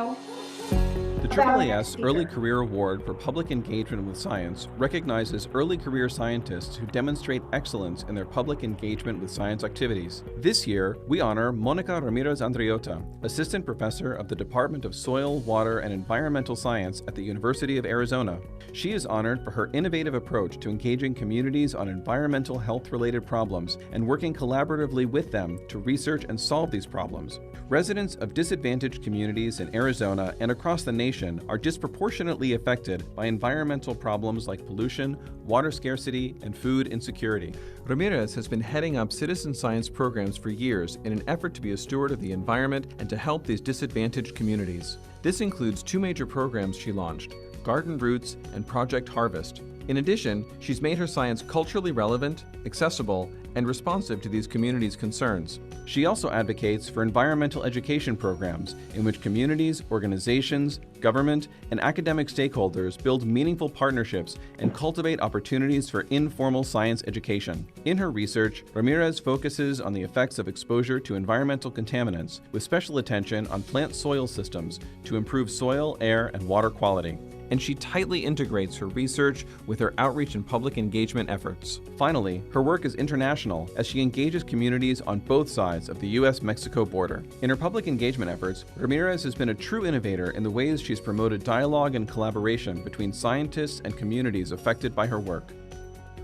The AAAS Early Career Award for Public Engagement with Science recognizes early career scientists who demonstrate excellence in their public engagement with science activities. This year, we honor Monica Ramirez Andriota, Assistant Professor of the Department of Soil, Water, and Environmental Science at the University of Arizona. She is honored for her innovative approach to engaging communities on environmental health-related problems and working collaboratively with them to research and solve these problems. Residents of disadvantaged communities in Arizona and across the nation are disproportionately affected by environmental problems like pollution, water scarcity, and food insecurity. Ramirez has been heading up citizen science programs for years in an effort to be a steward of the environment and to help these disadvantaged communities. This includes two major programs she launched, Garden Roots and Project Harvest. In addition, she's made her science culturally relevant, accessible, and responsive to these communities' concerns. She also advocates for environmental education programs in which communities, organizations, government, and academic stakeholders build meaningful partnerships and cultivate opportunities for informal science education. In her research, Ramirez focuses on the effects of exposure to environmental contaminants, with special attention on plant soil systems to improve soil, air, and water quality. And she tightly integrates her research with her outreach and public engagement efforts. Finally, her work is international as she engages communities on both sides of the US-Mexico border. In her public engagement efforts, Ramirez has been a true innovator in the ways she's promoted dialogue and collaboration between scientists and communities affected by her work.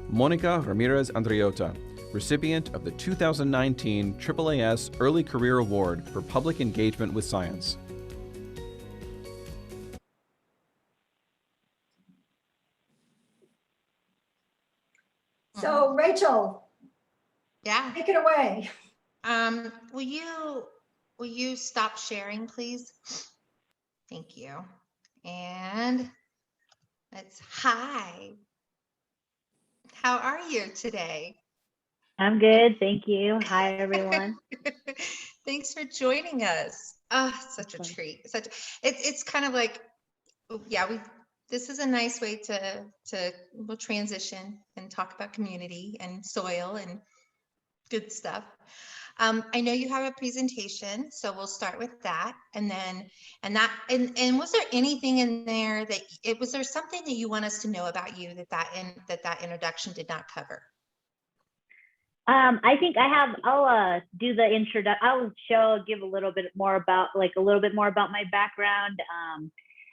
Monica Ramirez Andriota, recipient of the 2019 AAAS Early Career Award for Public Engagement with Science. So Rachel, yeah, take it away. Will you stop sharing, please? Thank you. And hi. How are you today? I'm good, thank you. Hi, everyone. Thanks for joining us. Oh, such a treat. It's kind of like, yeah, this is a nice way we'll transition and talk about community and soil and good stuff. I know you have a presentation, so we'll start with that. And was there anything in there was there something that you want us to know about you that introduction did not cover? I think I'll do the introduction. I'll give a little bit more about my background.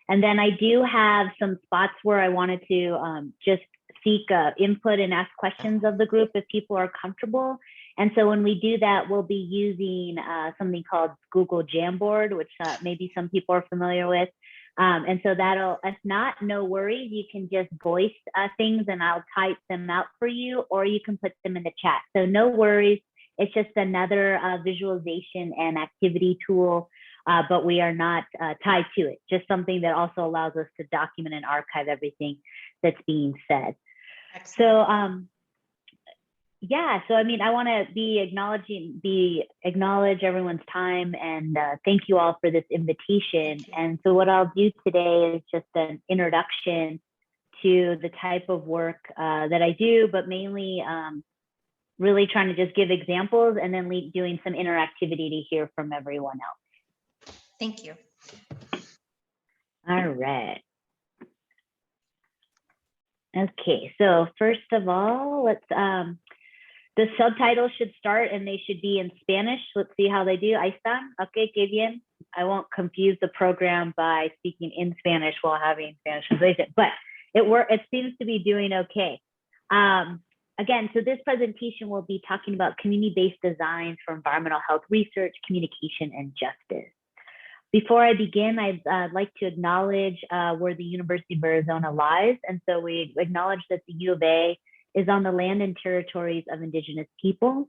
And then I do have some spots where I wanted to just seek input and ask questions of the group if people are comfortable. And so when we do that, we'll be using something called Google Jamboard, which maybe some people are familiar with. And so if not, no worries. You can just voice things and I'll type them out for you, or you can put them in the chat. So no worries. It's just another visualization and activity tool. But we are not tied to it, just something that also allows us to document and archive everything that's being said. Excellent. So I mean, I want to acknowledge everyone's time and thank you all for this invitation. And so what I'll do today is just an introduction to the type of work that I do, but mainly really trying to just give examples and then doing some interactivity to hear from everyone else. Thank you. All right. Okay, so first of all, the subtitles should start and they should be in Spanish. Let's see how they do. Ahí están. Okay, qué bien. I won't confuse the program by speaking in Spanish while having Spanish translation, but it seems to be doing okay. Again, so this presentation will be talking about community-based designs for environmental health research, communication, and justice. Before I begin, I'd like to acknowledge where the University of Arizona lies. And so we acknowledge that the U of A is on the land and territories of Indigenous people.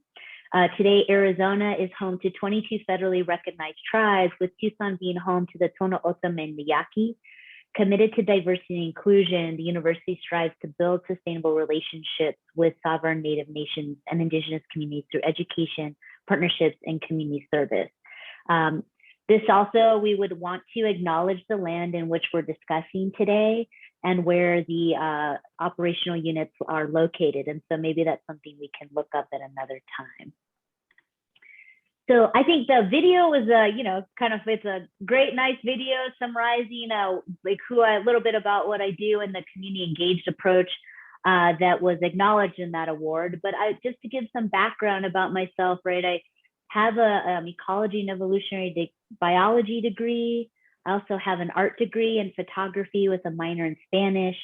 Today, Arizona is home to 22 federally recognized tribes, with Tucson being home to the Tono O'odham and Yaqui. Committed to diversity and inclusion, the university strives to build sustainable relationships with sovereign Native nations and Indigenous communities through education, partnerships, and community service. This also, we would want to acknowledge the land in which we're discussing today and where the operational units are located. And so maybe that's something we can look up at another time. So I think the video was it's a great, nice video summarizing a little bit about what I do and the community engaged approach that was acknowledged in that award. But just to give some background about myself, right? I have a ecology and evolutionary biology degree. I also have an art degree in photography with a minor in Spanish.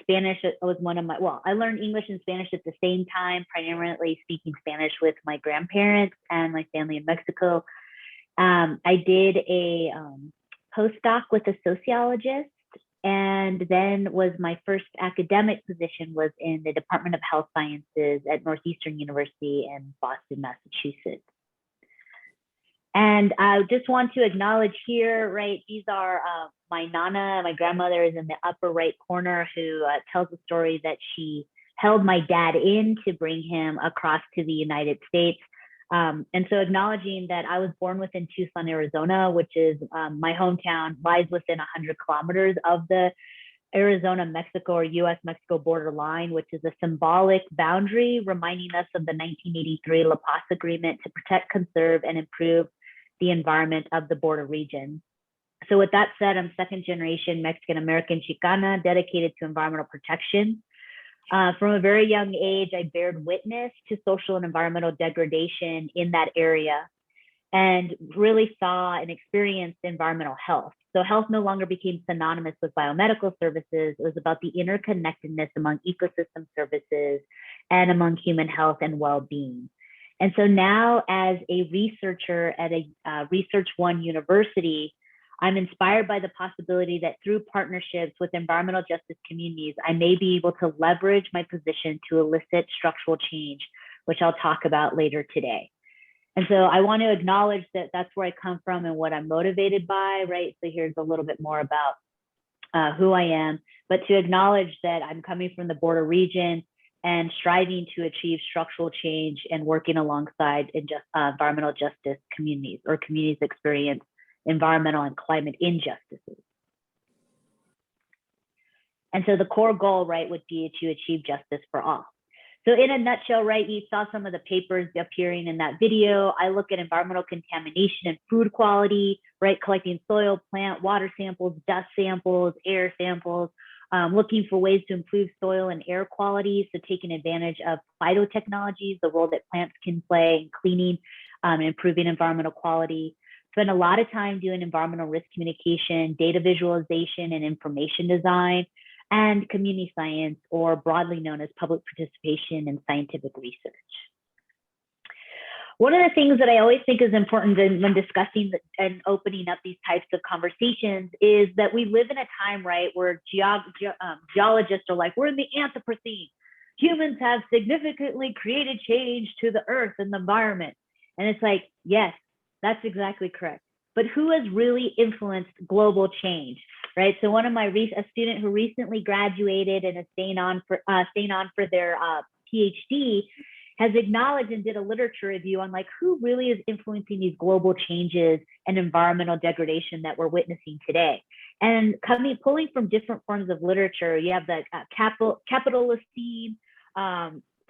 Spanish was one of I learned English and Spanish at the same time, primarily speaking Spanish with my grandparents and my family in Mexico. I did a postdoc with a sociologist, and then my first academic position was in the Department of Health Sciences at Northeastern University in Boston, Massachusetts. And I just want to acknowledge here, right, these are my Nana, my grandmother is in the upper right corner, who tells the story that she held my dad in to bring him across to the United States. And so acknowledging that I was born within Tucson, Arizona, which is my hometown, lies within 100 kilometers of the Arizona-Mexico or US-Mexico border line, which is a symbolic boundary reminding us of the 1983 La Paz Agreement to protect, conserve, and improve the environment of the border region. So with that said, I'm second generation Mexican-American Chicana dedicated to environmental protection. From a very young age, I bared witness to social and environmental degradation in that area and really saw and experienced environmental health. So health no longer became synonymous with biomedical services. It was about the interconnectedness among ecosystem services and among human health and well-being. And so now as a researcher at a Research One University, I'm inspired by the possibility that through partnerships with environmental justice communities, I may be able to leverage my position to elicit structural change, which I'll talk about later today. And so I want to acknowledge that that's where I come from and what I'm motivated by, right? So here's a little bit more about who I am, but to acknowledge that I'm coming from the border region and striving to achieve structural change and working alongside environmental justice communities or communities experience environmental and climate injustices. And so the core goal, right, would be to achieve justice for all. So in a nutshell, right, you saw some of the papers appearing in that video. I look at environmental contamination and food quality, right, collecting soil, plant, water samples, dust samples, air samples, looking for ways to improve soil and air quality. So taking advantage of phytotechnologies, the role that plants can play in cleaning and improving environmental quality. Spend a lot of time doing environmental risk communication, data visualization, and information design, and community science, or broadly known as public participation in scientific research. One of the things that I always think is important when discussing and opening up these types of conversations is that we live in a time, right, where geologists are like, we're in the Anthropocene. Humans have significantly created change to the earth and the environment. And it's like, yes, that's exactly correct. But who has really influenced global change, right? So one of a student who recently graduated and is staying on for their PhD has acknowledged and did a literature review on like who really is influencing these global changes and environmental degradation that we're witnessing today. And pulling from different forms of literature, you have the capitalistine,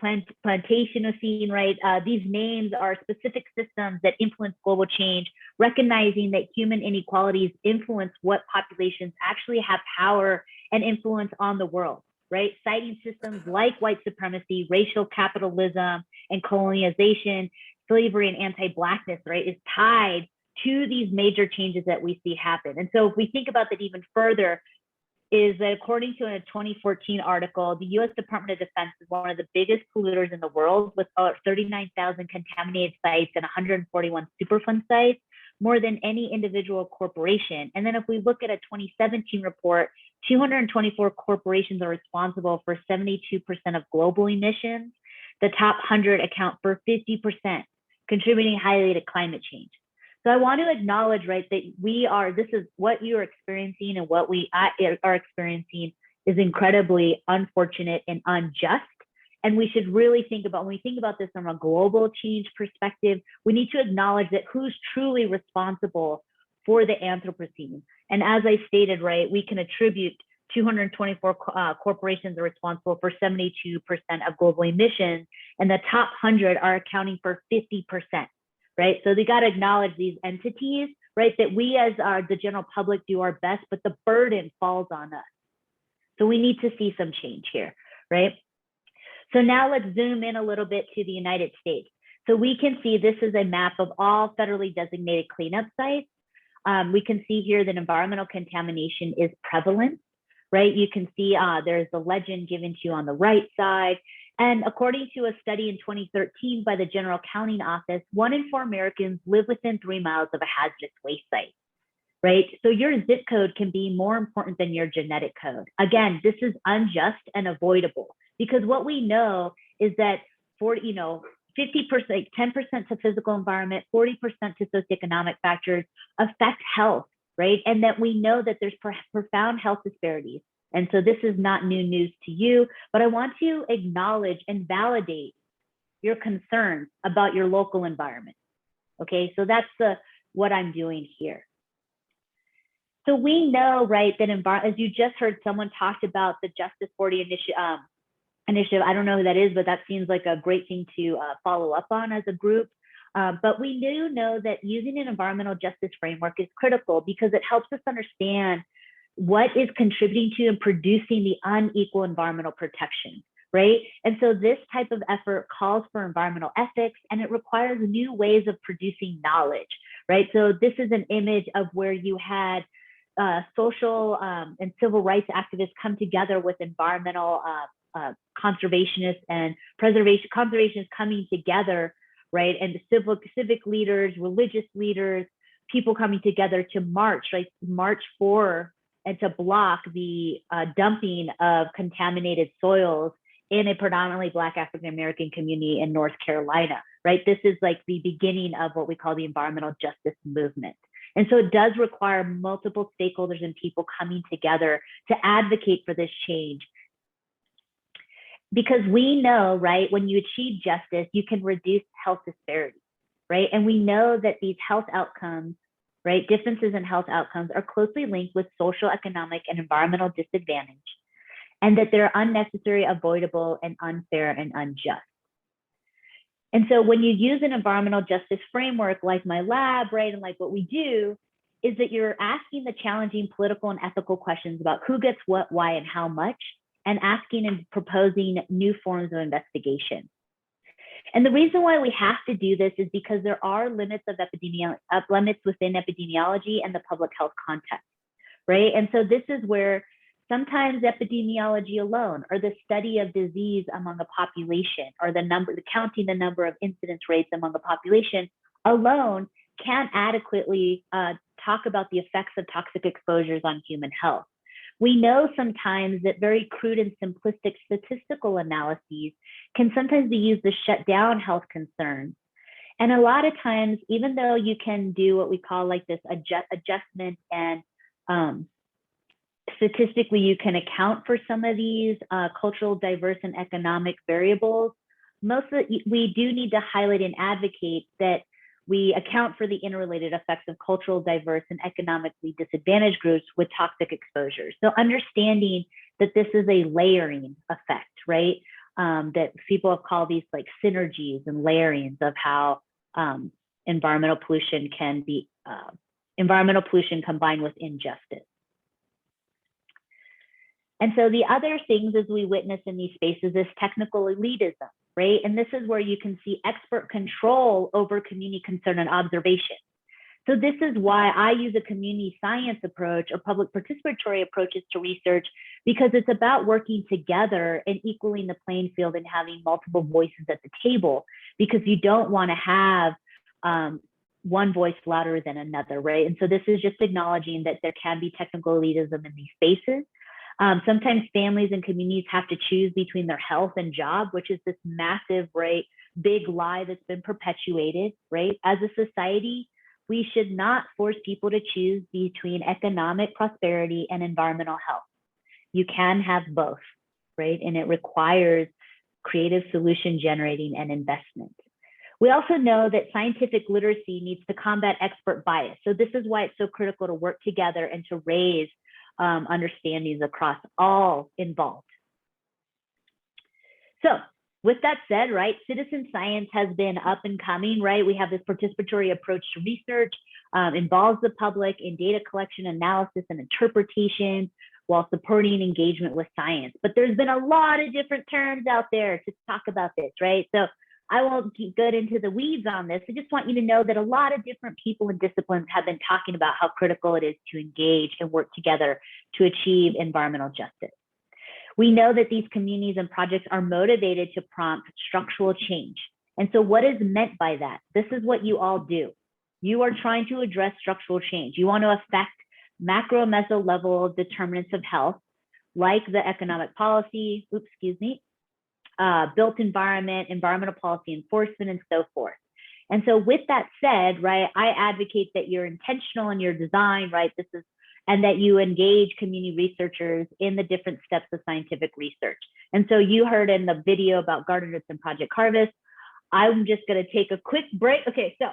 plantationocene, right? These names are specific systems that influence global change, recognizing that human inequalities influence what populations actually have power and influence on the world, right? Citing systems like white supremacy, racial capitalism, and colonization, slavery, and anti-Blackness, right, is tied to these major changes that we see happen. And so if we think about that even further, is that according to a 2014 article, the US Department of Defense is one of the biggest polluters in the world with 39,000 contaminated sites and 141 Superfund sites, more than any individual corporation. And then if we look at a 2017 report, 224 corporations are responsible for 72% of global emissions. The top 100 account for 50%, contributing highly to climate change. So I want to acknowledge, right, that this is what you are experiencing and what we are experiencing is incredibly unfortunate and unjust. And we should really think about, when we think about this from a global change perspective, we need to acknowledge that who's truly responsible for the Anthropocene. And as I stated, right, we can attribute 224 corporations are responsible for 72% of global emissions, and the top 100 are accounting for 50%. right? So they got to acknowledge these entities, right? That we as the general public do our best, but the burden falls on us. So we need to see some change here, right? So now let's zoom in a little bit to the United States. So we can see this is a map of all federally designated cleanup sites. We can see here that environmental contamination is prevalent, right? You can see there's the legend given to you on the right side. And according to a study in 2013 by the General Accounting Office, 1 in 4 Americans live within 3 miles of a hazardous waste site, right? So your zip code can be more important than your genetic code. Again, this is unjust and avoidable because what we know is that 50%, 10% to physical environment, 40% to socioeconomic factors affect health, right? And that we know that there's profound health disparities. And so this is not new news to you, but I want to acknowledge and validate your concerns about your local environment. Okay, so that's what I'm doing here. So we know, right, that as you just heard, someone talked about the Justice 40 initiative. I don't know who that is, but that seems like a great thing to follow up on as a group. But we do know that using an environmental justice framework is critical because it helps us understand what is contributing to and producing the unequal environmental protection, right? And so this type of effort calls for environmental ethics and it requires new ways of producing knowledge, right? So this is an image of where you had social and civil rights activists come together with environmental conservationists and conservationists coming together, right? And the civic leaders, religious leaders, people coming together to march, right? March for and to block the dumping of contaminated soils in a predominantly Black African-American community in North Carolina, right? This is like the beginning of what we call the environmental justice movement. And so it does require multiple stakeholders and people coming together to advocate for this change. Because we know, right, when you achieve justice, you can reduce health disparities, right? And we know that these health outcomes, right, differences in health outcomes are closely linked with social, economic, and environmental disadvantage, and that they're unnecessary, avoidable, and unfair and unjust. And so when you use an environmental justice framework like my lab, right, and like what we do, is that you're asking the challenging political and ethical questions about who gets what, why, and how much, and asking and proposing new forms of investigation. And the reason why we have to do this is because there are limits of limits within epidemiology and the public health context, right? And so this is where sometimes epidemiology alone, or the study of disease among a population, or counting the number of incidence rates among a population alone can't adequately talk about the effects of toxic exposures on human health. We know sometimes that very crude and simplistic statistical analyses can sometimes be used to shut down health concerns. And a lot of times, even though you can do what we call like this adjustment and statistically you can account for some of these cultural, diverse, and economic variables, we do need to highlight and advocate that we account for the interrelated effects of cultural, diverse, and economically disadvantaged groups with toxic exposures. So understanding that this is a layering effect, right? That people have called these like synergies and layerings of how environmental pollution can be, environmental pollution combined with injustice. And so the other things as we witness in these spaces is technical elitism, right? And this is where you can see expert control over community concern and observation. So this is why I use a community science approach or public participatory approaches to research, because it's about working together and equaling the playing field and having multiple voices at the table, because you don't want to have one voice louder than another, right? And so this is just acknowledging that there can be technical elitism in these spaces. Sometimes families and communities have to choose between their health and job, which is this massive, right, big lie that's been perpetuated, right? As a society, we should not force people to choose between economic prosperity and environmental health. You can have both, right? And it requires creative solution generating and investment. We also know that scientific literacy needs to combat expert bias. So this is why it's so critical to work together and to raise understandings across all involved. So with that said, right, citizen science has been up and coming, right? We have this participatory approach to research, involves the public in data collection, analysis, and interpretation while supporting engagement with science. But there's been a lot of different terms out there to talk about this, right? So I won't get into the weeds on this. I just want you to know that a lot of different people and disciplines have been talking about how critical it is to engage and work together to achieve environmental justice. We know that these communities and projects are motivated to prompt structural change. And so what is meant by that? This is what you all do. You are trying to address structural change. You want to affect macro and meso level determinants of health, like the economic policy, built environment, environmental policy enforcement, and so forth. And so with that said, right, I advocate that you're intentional in your design, right? And that you engage community researchers in the different steps of scientific research. And so you heard in the video about garden roots and Project Harvest. I'm just going to take a quick break. Okay, so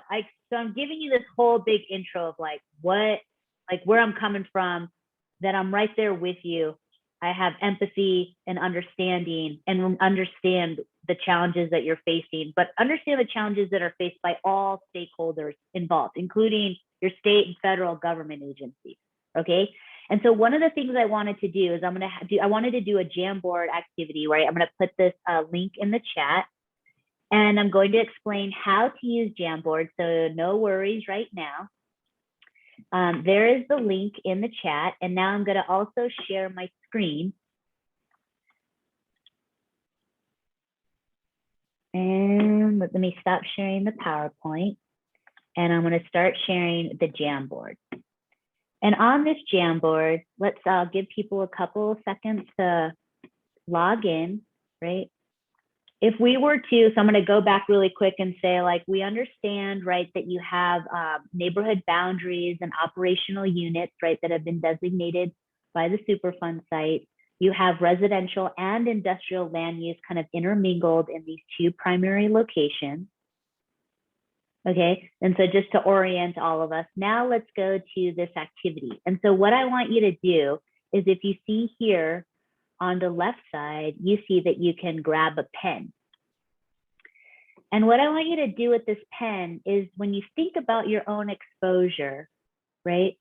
I'm giving you this whole big intro of where I'm coming from, that I'm right there with you. I have empathy and understanding and understand the challenges that you're facing, but understand the challenges that are faced by all stakeholders involved, including your state and federal government agencies. Okay. And so one of the things I wanted to do is I wanted to do a Jamboard activity, right? I'm going to put this link in the chat, and I'm going to explain how to use Jamboard. So no worries right now. There is the link in the chat. And now I'm going to also share my screen. And let me stop sharing the PowerPoint. And I'm going to start sharing the Jamboard. And on this Jamboard, let's give people a couple of seconds to log in, right? If we were to, so I'm going to go back really quick and say, we understand, right, that you have neighborhood boundaries and operational units, right, that have been designated by the Superfund site. You have residential and industrial land use kind of intermingled in these two primary locations. Okay, and so just to orient all of us, now let's go to this activity. And so what I want you to do is, if you see here on the left side, you see that you can grab a pen. And what I want you to do with this pen is, when you think about your own exposure, right?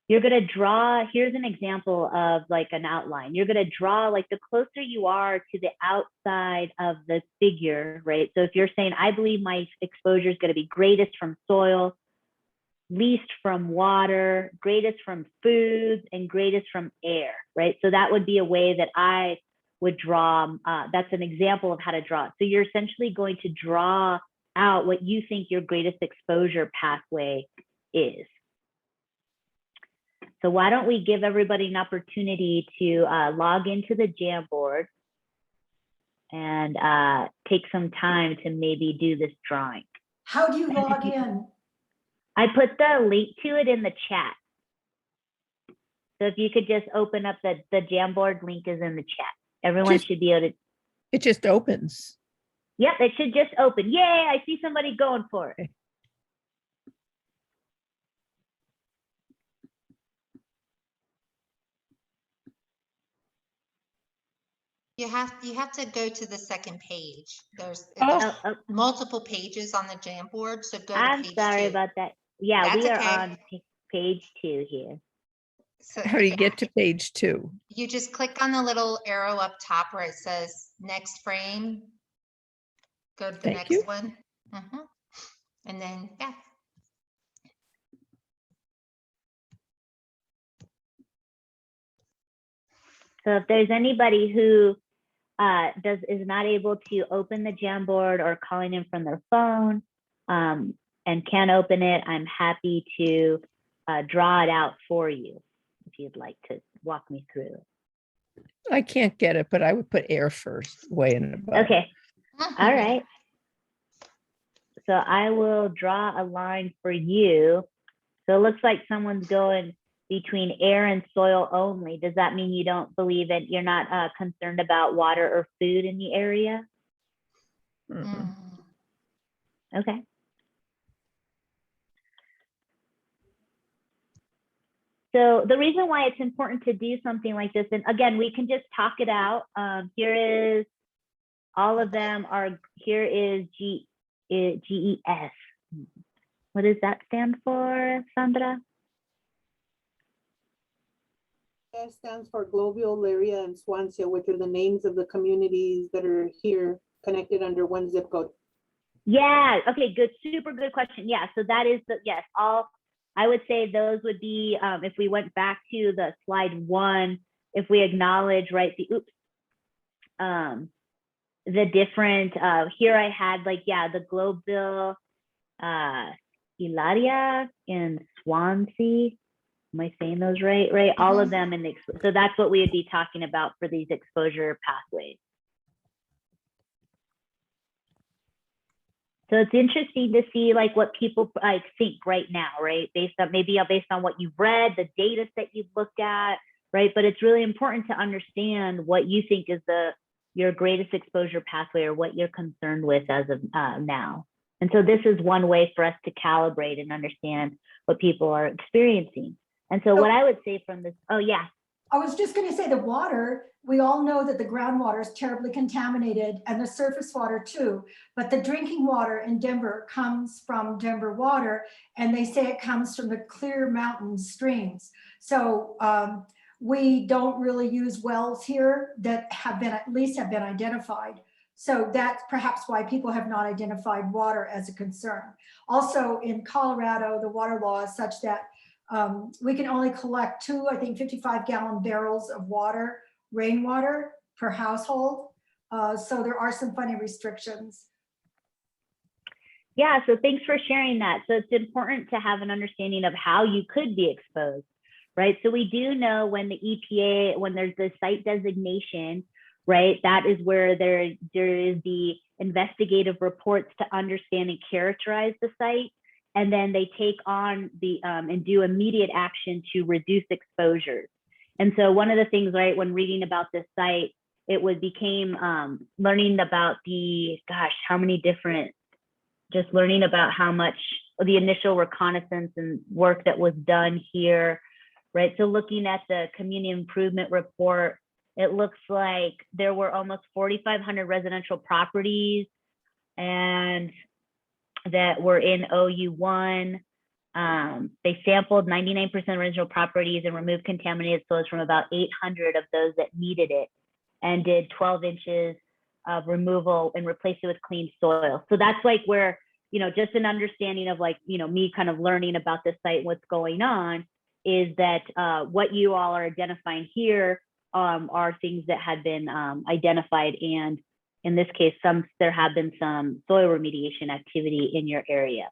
You're going to draw, here's an example of an outline. You're going to draw the closer you are to the outside of the figure, right? So if you're saying, I believe my exposure is going to be greatest from soil, least from water, greatest from foods, and greatest from air, right? So that would be a way that I would draw. That's an example of how to draw it. So you're essentially going to draw out what you think your greatest exposure pathway is. So why don't we give everybody an opportunity to log into the Jamboard and take some time to maybe do this drawing. How do you log in? I put the link to it in the chat. So if you could just open up the Jamboard link is in the chat. Everyone should be able to. It just opens. Yep, it should just open. Yay, I see somebody going for it. You have to go to the second page. There's multiple pages on the Jamboard, so go to I'm page sorry 2. about that. Yeah, That's we are okay. on page 2 here. So How do you get to page 2? you just click on the little arrow up top where it says next frame. Go to the Thank next you. one. And then, yeah. So if there's anybody who is not able to open the Jamboard or calling in from their phone and can't open it, I'm happy to draw it out for you if you'd like to walk me through it. I can't get it, but I would put air first, way in the bottom. Okay, all right. So I will draw a line for you. So it looks like someone's going between air and soil only. Does that mean you don't believe it? You're not concerned about water or food in the area? Mhm. Okay. So the reason why it's important to do something like this, and again, we can just talk it out. Here is All of them are, here is GES. What does that stand for, Sandra? That stands for Global Area and Swansea, which are the names of the communities that are here connected under one zip code. Yeah, okay, good, super good question. Yeah, so that is the, yes, all, I would say those would be, if we went back to the slide 1, if we acknowledge, right, the different, here I had like, yeah, the Global Ilaria in Swansea. Am I saying those right? Right, all of them in the, so that's what we would be talking about for these exposure pathways. So it's interesting to see like what people like think right now, right? Based on maybe based on what you've read, the data set you've looked at, right? But it's really important to understand what you think is your greatest exposure pathway or what you're concerned with as of now. And so this is one way for us to calibrate and understand what people are experiencing. And so what I would say from this, oh yeah. I was just going to say the water, we all know that the groundwater is terribly contaminated and the surface water too, but the drinking water in Denver comes from Denver water, and they say it comes from the clear mountain streams. So we don't really use wells here that have been, at least have been identified. So that's perhaps why people have not identified water as a concern. Also in Colorado, the water law is such that we can only collect 2, I think 55-gallon barrels of water, rainwater per household. So there are some funny restrictions. Yeah, so thanks for sharing that. So it's important to have an understanding of how you could be exposed, right? So we do know when the EPA, when there's the site designation, right, that is where there is the investigative reports to understand and characterize the site. And then they take on the and do immediate action to reduce exposures. And so one of the things, right, when reading about this site, it became learning about the, gosh, how many different, just learning about how much the initial reconnaissance and work that was done here, right? So looking at the community improvement report, it looks like there were almost 4,500 residential properties and that were in OU1. They sampled 99% original properties and removed contaminated soils from about 800 of those that needed it, and did 12 inches of removal and replaced it with clean soil. So that's like where, you know, just an understanding of like, you know, me kind of learning about this site, what's going on, is that what you all are identifying here are things that had been identified, and in this case, there have been some soil remediation activity in your area.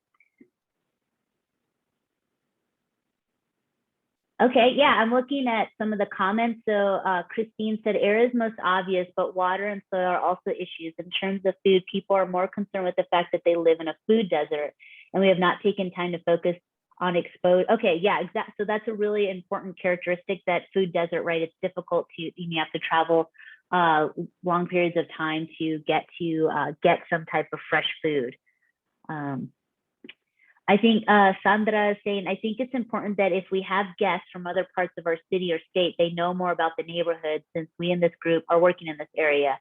Okay, yeah, I'm looking at some of the comments. So Christine said, air is most obvious, but water and soil are also issues. In terms of food, people are more concerned with the fact that they live in a food desert, and we have not taken time to focus on exposed. Okay, yeah, exactly. So that's a really important characteristic, that food desert, right? It's difficult to, you have to travel long periods of time to get some type of fresh food. I think Sandra is saying, I think it's important that if we have guests from other parts of our city or state, they know more about the neighborhood, since we in this group are working in this area.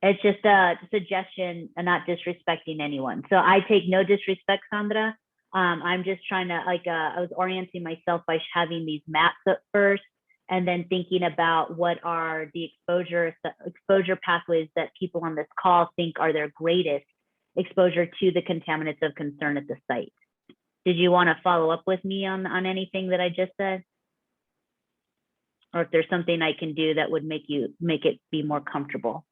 It's just a suggestion and not disrespecting anyone. So I take no disrespect, Sandra. I'm just trying to, like, I was orienting myself by having these maps up first, and then thinking about what are the exposure pathways that people on this call think are their greatest exposure to the contaminants of concern at the site. Did you want to follow up with me on anything that I just said? Or if there's something I can do that would make it be more comfortable?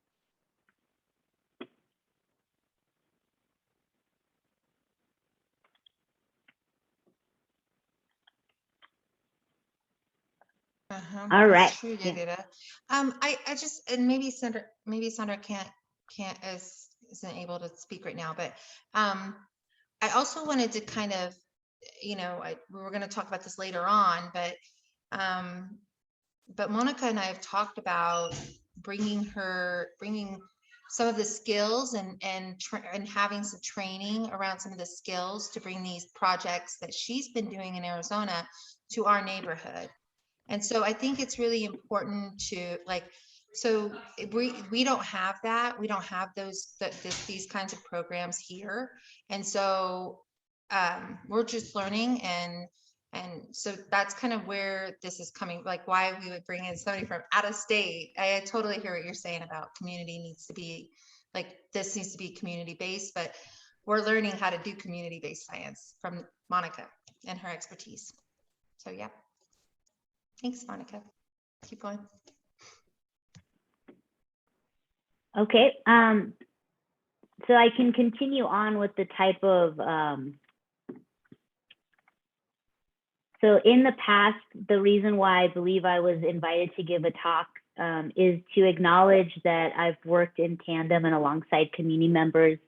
All right. True, Yadira. I just, and maybe Sandra isn't able to speak right now, but I also wanted to kind of, we were going to talk about this later on, but Monica and I have talked about bringing some of the skills and having some training around some of the skills to bring these projects that she's been doing in Arizona to our neighborhood. And so I think it's really important to, like, So we don't have that. We don't have these kinds of programs here. And so we're just learning, and so that's kind of where this is coming, like why we would bring in somebody from out of state. I totally hear what you're saying about community needs to be, like, this needs to be community based, but we're learning how to do community based science from Monica and her expertise. So yeah, thanks, Monica. Keep going. Okay, so I can continue on with the type of, so in the past, the reason why I believe I was invited to give a talk is to acknowledge that I've worked in tandem and alongside community members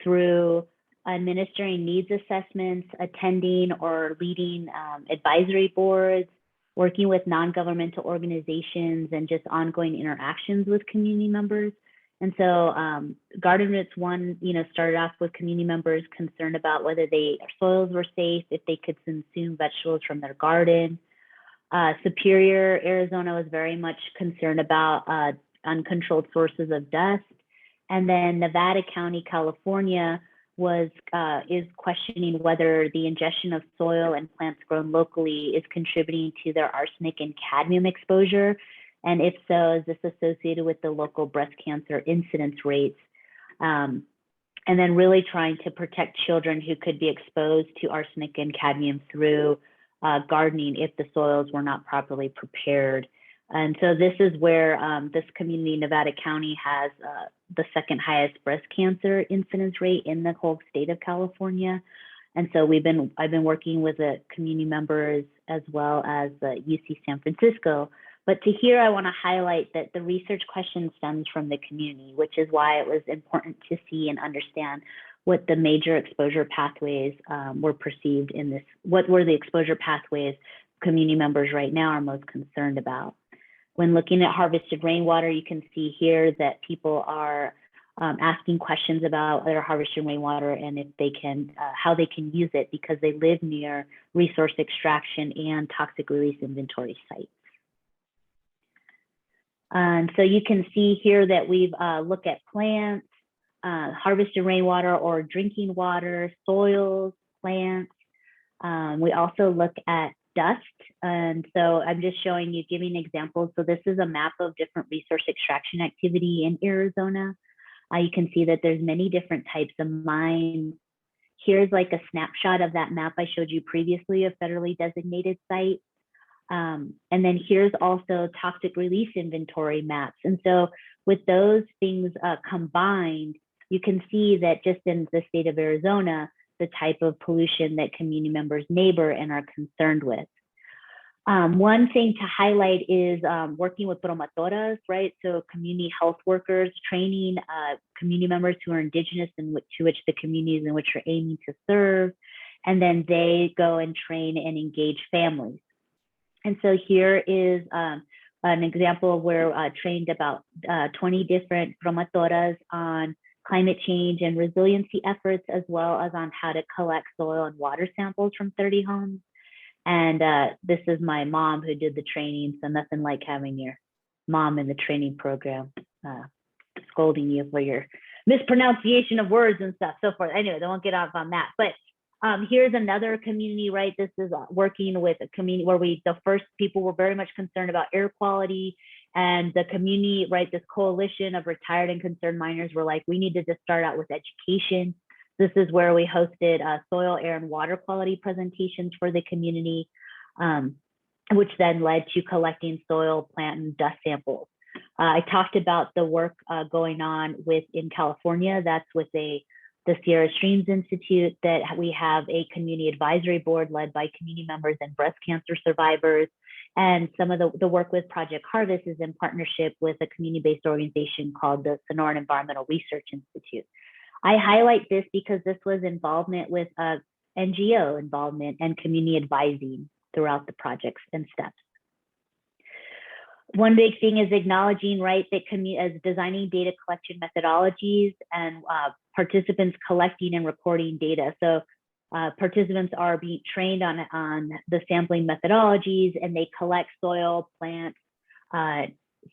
through administering needs assessments, attending or leading advisory boards, working with non-governmental organizations, and just ongoing interactions with community members. And so Garden Roots 1, started off with community members concerned about whether their soils were safe, if they could consume vegetables from their garden. Superior, Arizona was very much concerned about uncontrolled sources of dust. And then Nevada County, California is questioning whether the ingestion of soil and plants grown locally is contributing to their arsenic and cadmium exposure. And if so, is this associated with the local breast cancer incidence rates? And then really trying to protect children who could be exposed to arsenic and cadmium through gardening if the soils were not properly prepared. And so this is where this community, Nevada County, has the second highest breast cancer incidence rate in the whole state of California. And so I've been working with the community members as well as the UC San Francisco. But to here, I want to highlight that the research question stems from the community, which is why it was important to see and understand what the major exposure pathways were perceived in this. What were the exposure pathways community members right now are most concerned about? When looking at harvested rainwater, you can see here that people are asking questions about their harvested rainwater and if they can, how they can use it because they live near resource extraction and toxic release inventory sites. And so you can see here that we've looked at plants, harvested rainwater or drinking water, soils, plants. We also look at dust. And so I'm just showing you, giving examples. So this is a map of different resource extraction activity in Arizona. You can see that there's many different types of mines. Here's like a snapshot of that map I showed you previously, a federally designated site. And then here's also toxic release inventory maps. And so with those things combined, you can see that just in the state of Arizona, the type of pollution that community members neighbor and are concerned with. One thing to highlight is working with promotoras, right? So community health workers, training community members who are indigenous and to which the communities in which we're aiming to serve. And then they go and train and engage families. And so here is an example where trained about 20 different promotoras on climate change and resiliency efforts, as well as on how to collect soil and water samples from 30 homes. And this is my mom who did the training. So nothing like having your mom in the training program scolding you for your mispronunciation of words and stuff, so forth. Anyway, I won't get off on that. But here's another community, right? This is working with a community where the first people were very much concerned about air quality, and the community, right? This coalition of retired and concerned miners were like, we needed to start out with education. This is where we hosted soil, air, and water quality presentations for the community, which then led to collecting soil, plant, and dust samples. I talked about the work going on in California. That's with the Sierra Streams Institute, that we have a community advisory board led by community members and breast cancer survivors. And some of the work with Project Harvest is in partnership with a community-based organization called the Sonoran Environmental Research Institute. I highlight this because this was involvement with NGO involvement and community advising throughout the projects and steps. One big thing is acknowledging, right, that as designing data collection methodologies and participants collecting and recording data. So participants are being trained on the sampling methodologies, and they collect soil, plants,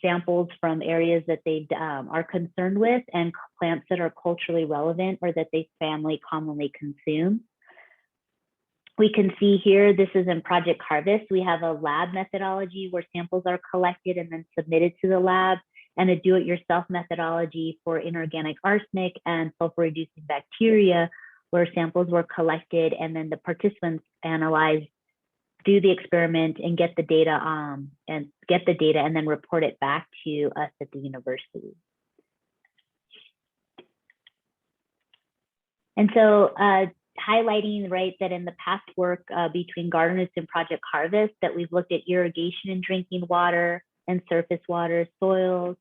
samples from areas that they are concerned with and plants that are culturally relevant or that they family commonly consume. We can see here, this is in Project Harvest. We have a lab methodology where samples are collected and then submitted to the lab, and a do-it-yourself methodology for inorganic arsenic and sulfur-reducing bacteria, where samples were collected and then the participants analyze, do the experiment and get the data and then report it back to us at the university. And so highlighting, right, that in the past work between Gardeners and Project Harvest, that we've looked at irrigation and drinking water and surface water, soils,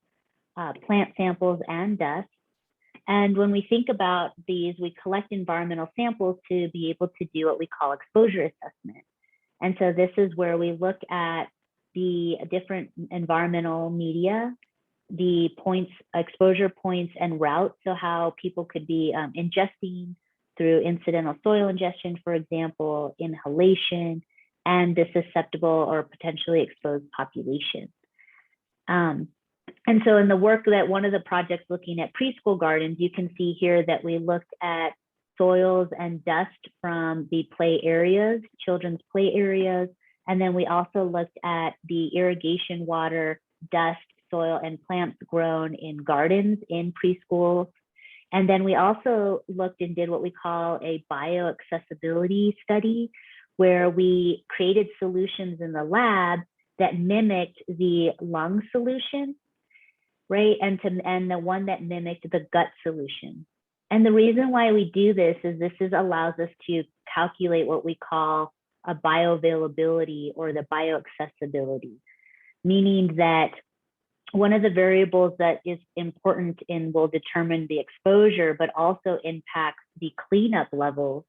plant samples, and dust. And when we think about these, we collect environmental samples to be able to do what we call exposure assessment. And so this is where we look at the different environmental media, the points, exposure points and routes. So how people could be ingesting through incidental soil ingestion, for example, inhalation, and the susceptible or potentially exposed population. And so in the work that one of the projects looking at preschool gardens, you can see here that we looked at soils and dust from the play areas, children's play areas. And then we also looked at the irrigation water, dust, soil, and plants grown in gardens in preschool. And then we also looked and did what we call a bioaccessibility study, where we created solutions in the lab that mimicked the lung solution, right? And the one that mimicked the gut solution. And the reason why we do this is allows us to calculate what we call a bioavailability or the bioaccessibility, meaning that one of the variables that is important and will determine the exposure, but also impacts the cleanup levels,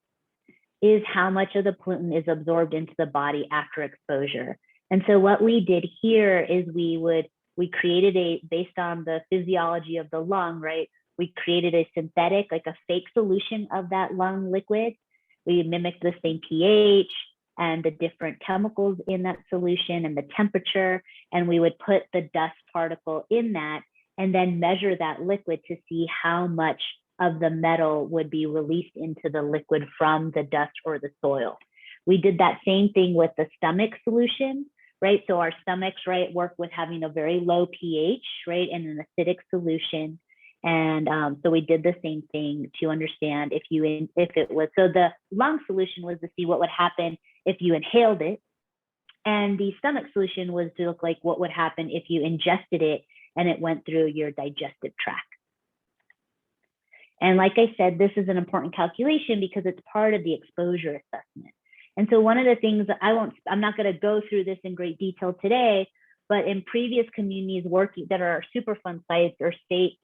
is how much of the pollutant is absorbed into the body after exposure. And so what we did here is we created based on the physiology of the lung, right? We created a synthetic, like a fake solution of that lung liquid. We mimicked the same pH and the different chemicals in that solution and the temperature. And we would put the dust particle in that and then measure that liquid to see how much of the metal would be released into the liquid from the dust or the soil. We did that same thing with the stomach solution, right? So our stomachs, right, work with having a very low pH, right, and an acidic solution. And so we did the same thing to understand if it was, so the lung solution was to see what would happen if you inhaled it. And the stomach solution was to look like what would happen if you ingested it and it went through your digestive tract. And like I said, this is an important calculation because it's part of the exposure assessment. And so one of the things that I'm not going to go through this in great detail today, but in previous communities working that are Superfund sites or state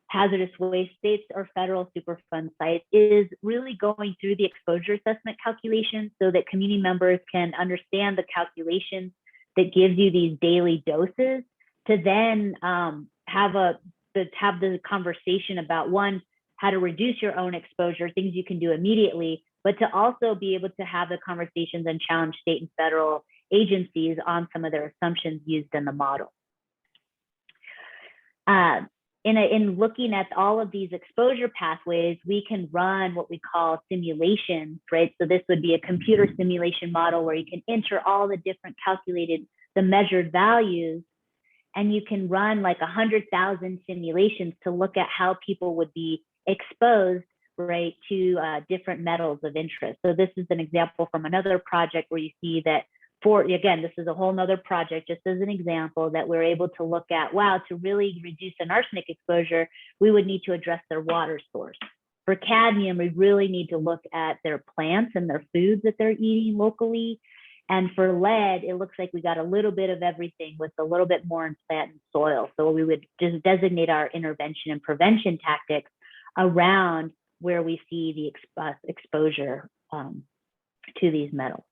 hazardous waste states or federal Superfund sites, is really going through the exposure assessment calculations so that community members can understand the calculations that gives you these daily doses to then have the conversation about, one, how to reduce your own exposure, things you can do immediately, but to also be able to have the conversations and challenge state and federal agencies on some of their assumptions used in the model. In looking at all of these exposure pathways, we can run what we call simulations, right? So this would be a computer simulation model where you can enter all the different the measured values, and you can run like 100,000 simulations to look at how people would be exposed, right, to different metals of interest. So this is an example from another project where you see that again, this is a whole nother project, just as an example, that we're able to look at, wow, to really reduce an arsenic exposure, we would need to address their water source. For cadmium, we really need to look at their plants and their foods that they're eating locally. And for lead, it looks like we got a little bit of everything with a little bit more in plant and soil. So we would just designate our intervention and prevention tactics around where we see the exposure to these metals.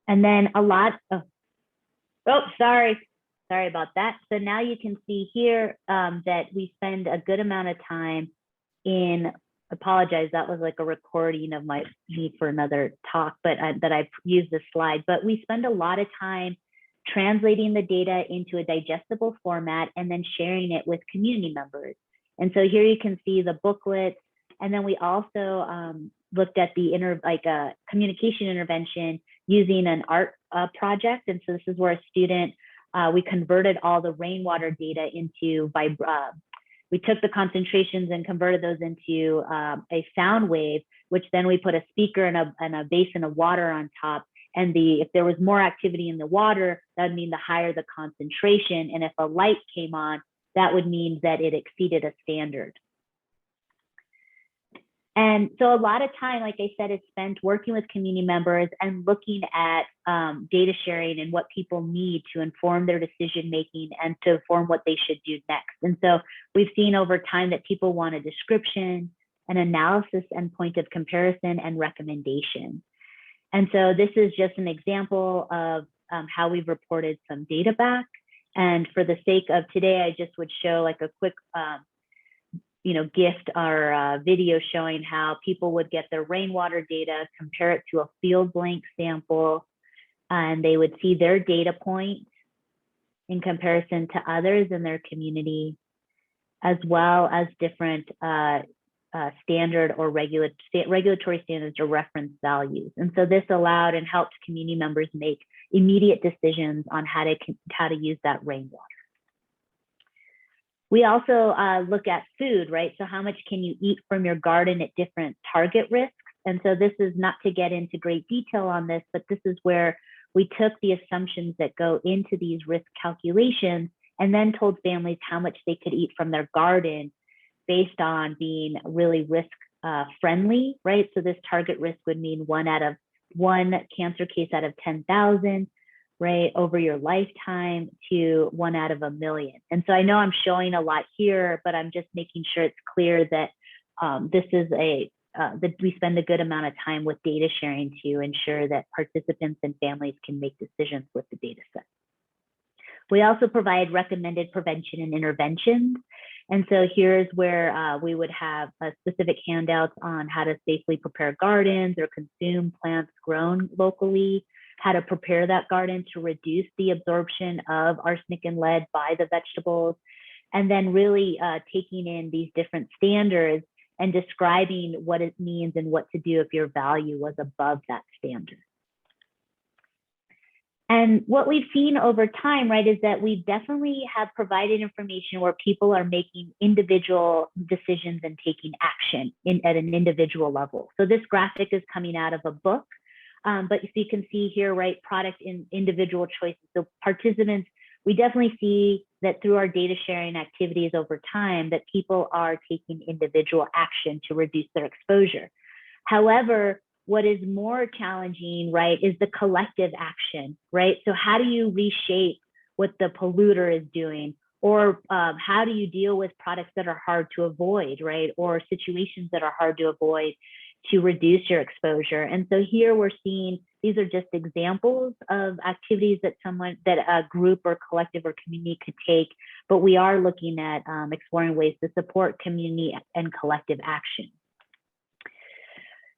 And then sorry about that. So now you can see here that we spend a good amount of time apologize, that was like a recording of my need for another talk, but that I've used this slide. But we spend a lot of time translating the data into a digestible format, and then sharing it with community members. And so here you can see the booklet. And then we also looked at the communication intervention using an art project. And so this is where a student, we converted all the rainwater data into, we took the concentrations and converted those into a sound wave, which then we put a speaker and a basin of water on top. And if there was more activity in the water, that would mean the higher the concentration. And if a light came on, that would mean that it exceeded a standard. And so a lot of time, like I said, is spent working with community members and looking at data sharing and what people need to inform their decision-making and to inform what they should do next. And so we've seen over time that people want a description, an analysis and point of comparison, and recommendation. And so this is just an example of how we've reported some data back. And for the sake of today, I just would show like a quick gift or video showing how people would get their rainwater data, compare it to a field blank sample, and they would see their data point in comparison to others in their community, as well as different standard or regulatory standards or reference values. And so this allowed and helped community members make immediate decisions on how to use that rainwater. We also look at food, right? So how much can you eat from your garden at different target risks? And so this is not to get into great detail on this, but this is where we took the assumptions that go into these risk calculations and then told families how much they could eat from their garden based on being really risk friendly, right? So this target risk would mean one cancer case out of 10,000, right, over your lifetime, to 1 out of 1 million. And so I know I'm showing a lot here, but I'm just making sure it's clear that this is that we spend a good amount of time with data sharing to ensure that participants and families can make decisions with the data set. We also provide recommended prevention and interventions. And so here's where we would have specific handouts on how to safely prepare gardens or consume plants grown locally, how to prepare that garden to reduce the absorption of arsenic and lead by the vegetables, and then really taking in these different standards and describing what it means and what to do if your value was above that standard. And what we've seen over time, right, is that we definitely have provided information where people are making individual decisions and taking action at an individual level. So this graphic is coming out of a book, but you can see here, right, product in individual choices. So participants, we definitely see that through our data sharing activities over time that people are taking individual action to reduce their exposure. However, what is more challenging, right, is the collective action, right? So how do you reshape what the polluter is doing? Or how do you deal with products that are hard to avoid, right? Or situations that are hard to avoid to reduce your exposure? And so here we're seeing, these are just examples of activities that a group or collective or community could take, but we are looking at exploring ways to support community and collective action.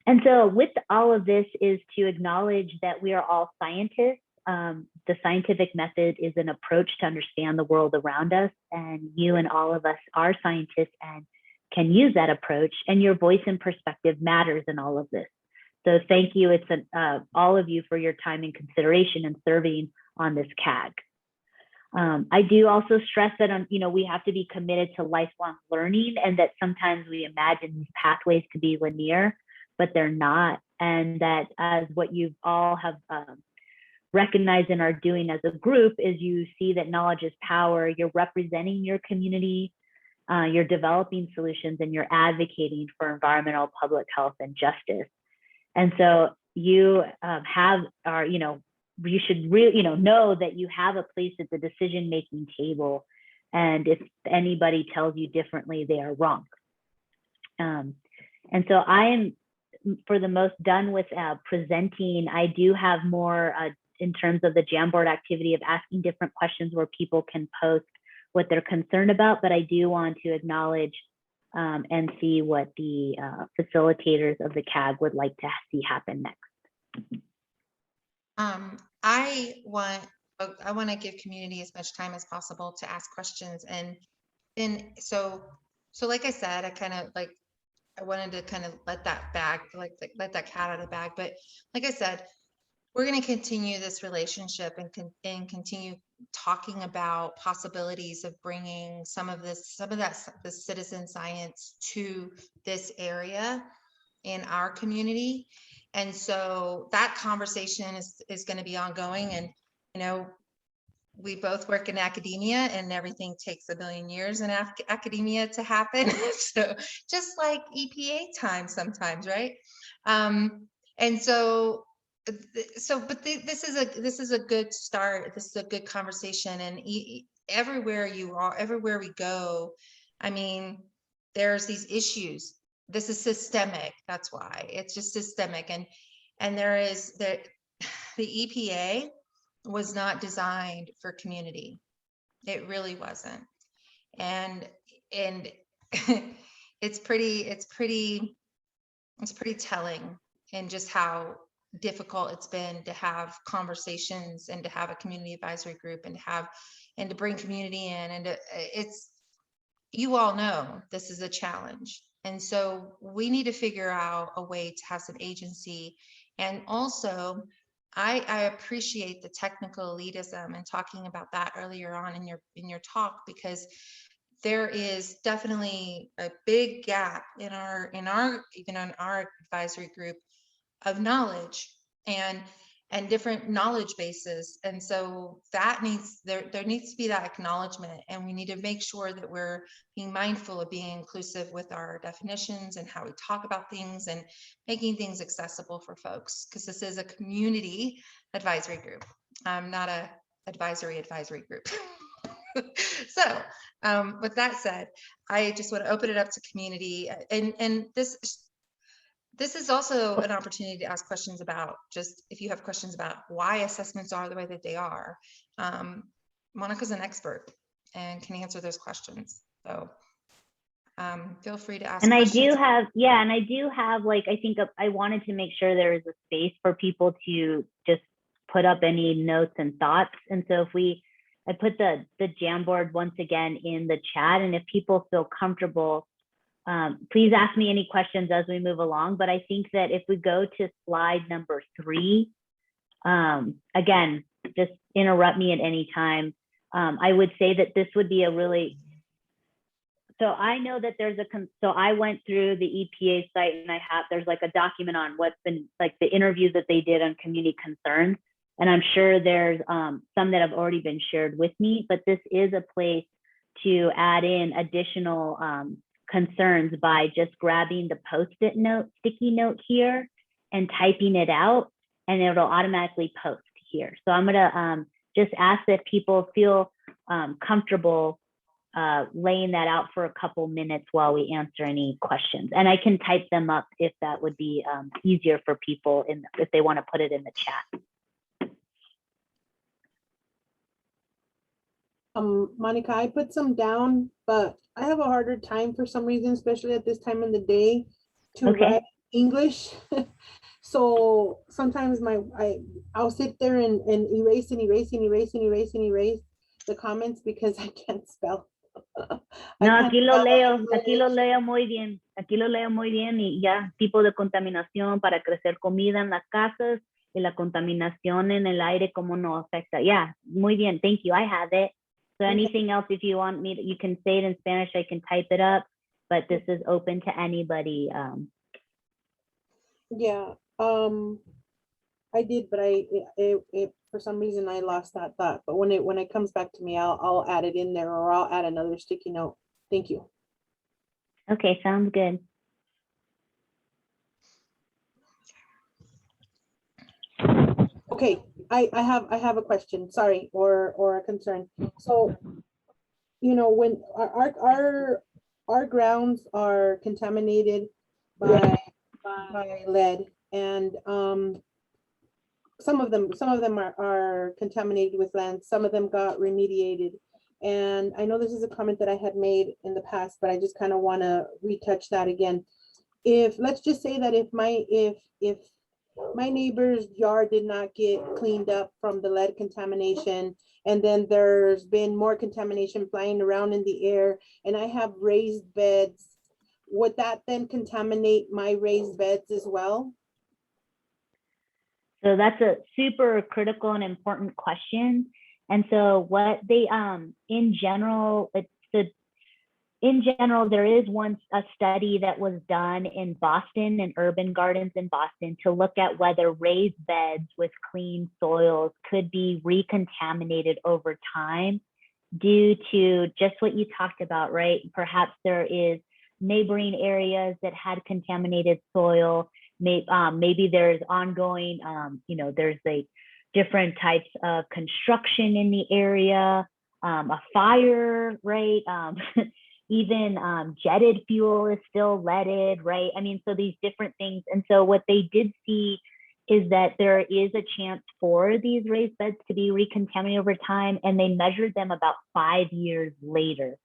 And so with all of this is to acknowledge that we are all scientists. The scientific method is an approach to understand the world around us, and you and all of us are scientists and can use that approach, and your voice and perspective matters in all of this. So thank you, all of you, for your time and consideration and serving on this CAG. I do also stress that we have to be committed to lifelong learning, and that sometimes we imagine these pathways to be linear, but they're not. And that as what you all have recognized and are doing as a group is you see that knowledge is power, you're representing your community, you're developing solutions, and you're advocating for environmental, public health, and justice. And so you you should really, know that you have a place at the decision-making table. And if anybody tells you differently, they are wrong. And so I am, for the most, done with presenting. I do have more in terms of the Jamboard activity of asking different questions where people can post what they're concerned about, but I do want to acknowledge and see what the facilitators of the CAG would like to see happen next. I want I want to give community as much time as possible to ask questions. And so like I said, I kind of like, I wanted to kind of let that bag, let that cat out of the bag. But like I said, we're going to continue this relationship and continue talking about possibilities of bringing some of the citizen science to this area in our community. And so that conversation is going to be ongoing. And, you know, we both work in academia, and everything takes a billion years in academia to happen. So just like EPA time sometimes, right? And so this is a good start. This is a good conversation. And everywhere we go, I mean, there's these issues. This is systemic. That's why it's just systemic. And the EPA was not designed for community. It really wasn't. And it's pretty telling in just how difficult it's been to have conversations and to have a community advisory group and to bring community in. And you all know this is a challenge. And so we need to figure out a way to have some agency. And also, I appreciate the technical elitism and talking about that earlier on in your talk, because there is definitely a big gap in our advisory group of knowledge and different knowledge bases. And so that there needs to be that acknowledgement, and we need to make sure that we're being mindful of being inclusive with our definitions and how we talk about things and making things accessible for folks, because this is a community advisory group, not a advisory group. So with that said, I just want to open it up to community, and this is also an opportunity to ask questions about, just if you have questions about why assessments are the way that they are. Monica's an expert and can answer those questions. So feel free to ask. And questions. I do have like, I think I wanted to make sure there is a space for people to just put up any notes and thoughts. And so I put the Jamboard once again in the chat, and if people feel comfortable, please ask me any questions as we move along. But I think that if we go to slide number 3, again, just interrupt me at any time. I would say that this would be so I know that so I went through the EPA site, and there's like a document on what's been like the interviews that they did on community concerns. And I'm sure there's some that have already been shared with me, but this is a place to add in additional concerns by just grabbing the Post-it note, sticky note here and typing it out, and it'll automatically post here. So I'm gonna just ask that people feel comfortable laying that out for a couple minutes while we answer any questions. And I can type them up if that would be easier for people if they want to put it in the chat. Monica, I put some down, but I have a harder time for some reason, especially at this time in the day, to write English. So sometimes I'll sit there and erase the comments because I can't spell. No, aquí lo leo muy bien. Aquí lo leo muy bien, y ya, tipo de contaminación para crecer comida en las casas y la contaminación en el aire, cómo no afecta. Yeah, muy bien. Thank you. I have it. So anything else, if you want me to, you can say it in Spanish, I can type it up, but this is open to anybody. Yeah, I did, but it for some reason I lost that thought. But when it comes back to me, I'll add it in there, or I'll add another sticky note. Thank you. Okay, sounds good. Okay, I have a question, sorry, or a concern. So, you know, when our grounds are contaminated by lead, and some of them are contaminated with land, some of them got remediated. And I know this is a comment that I had made in the past, but I just kind of want to retouch that again. If let's just say that if my neighbor's yard did not get cleaned up from the lead contamination. And then there's been more contamination flying around in the air, and I have raised beds. Would that then contaminate my raised beds as well? So that's a super critical and important question. And so what they, in general, there is a study that was done in Boston and urban gardens in Boston to look at whether raised beds with clean soils could be recontaminated over time due to just what you talked about, right? Perhaps there is neighboring areas that had contaminated soil. Maybe there's ongoing, there's like different types of construction in the area, a fire, right? Even jetted fuel is still leaded, right? I mean, so these different things. And so what they did see is that there is a chance for these raised beds to be recontaminated over time, and they measured them about 5 years later.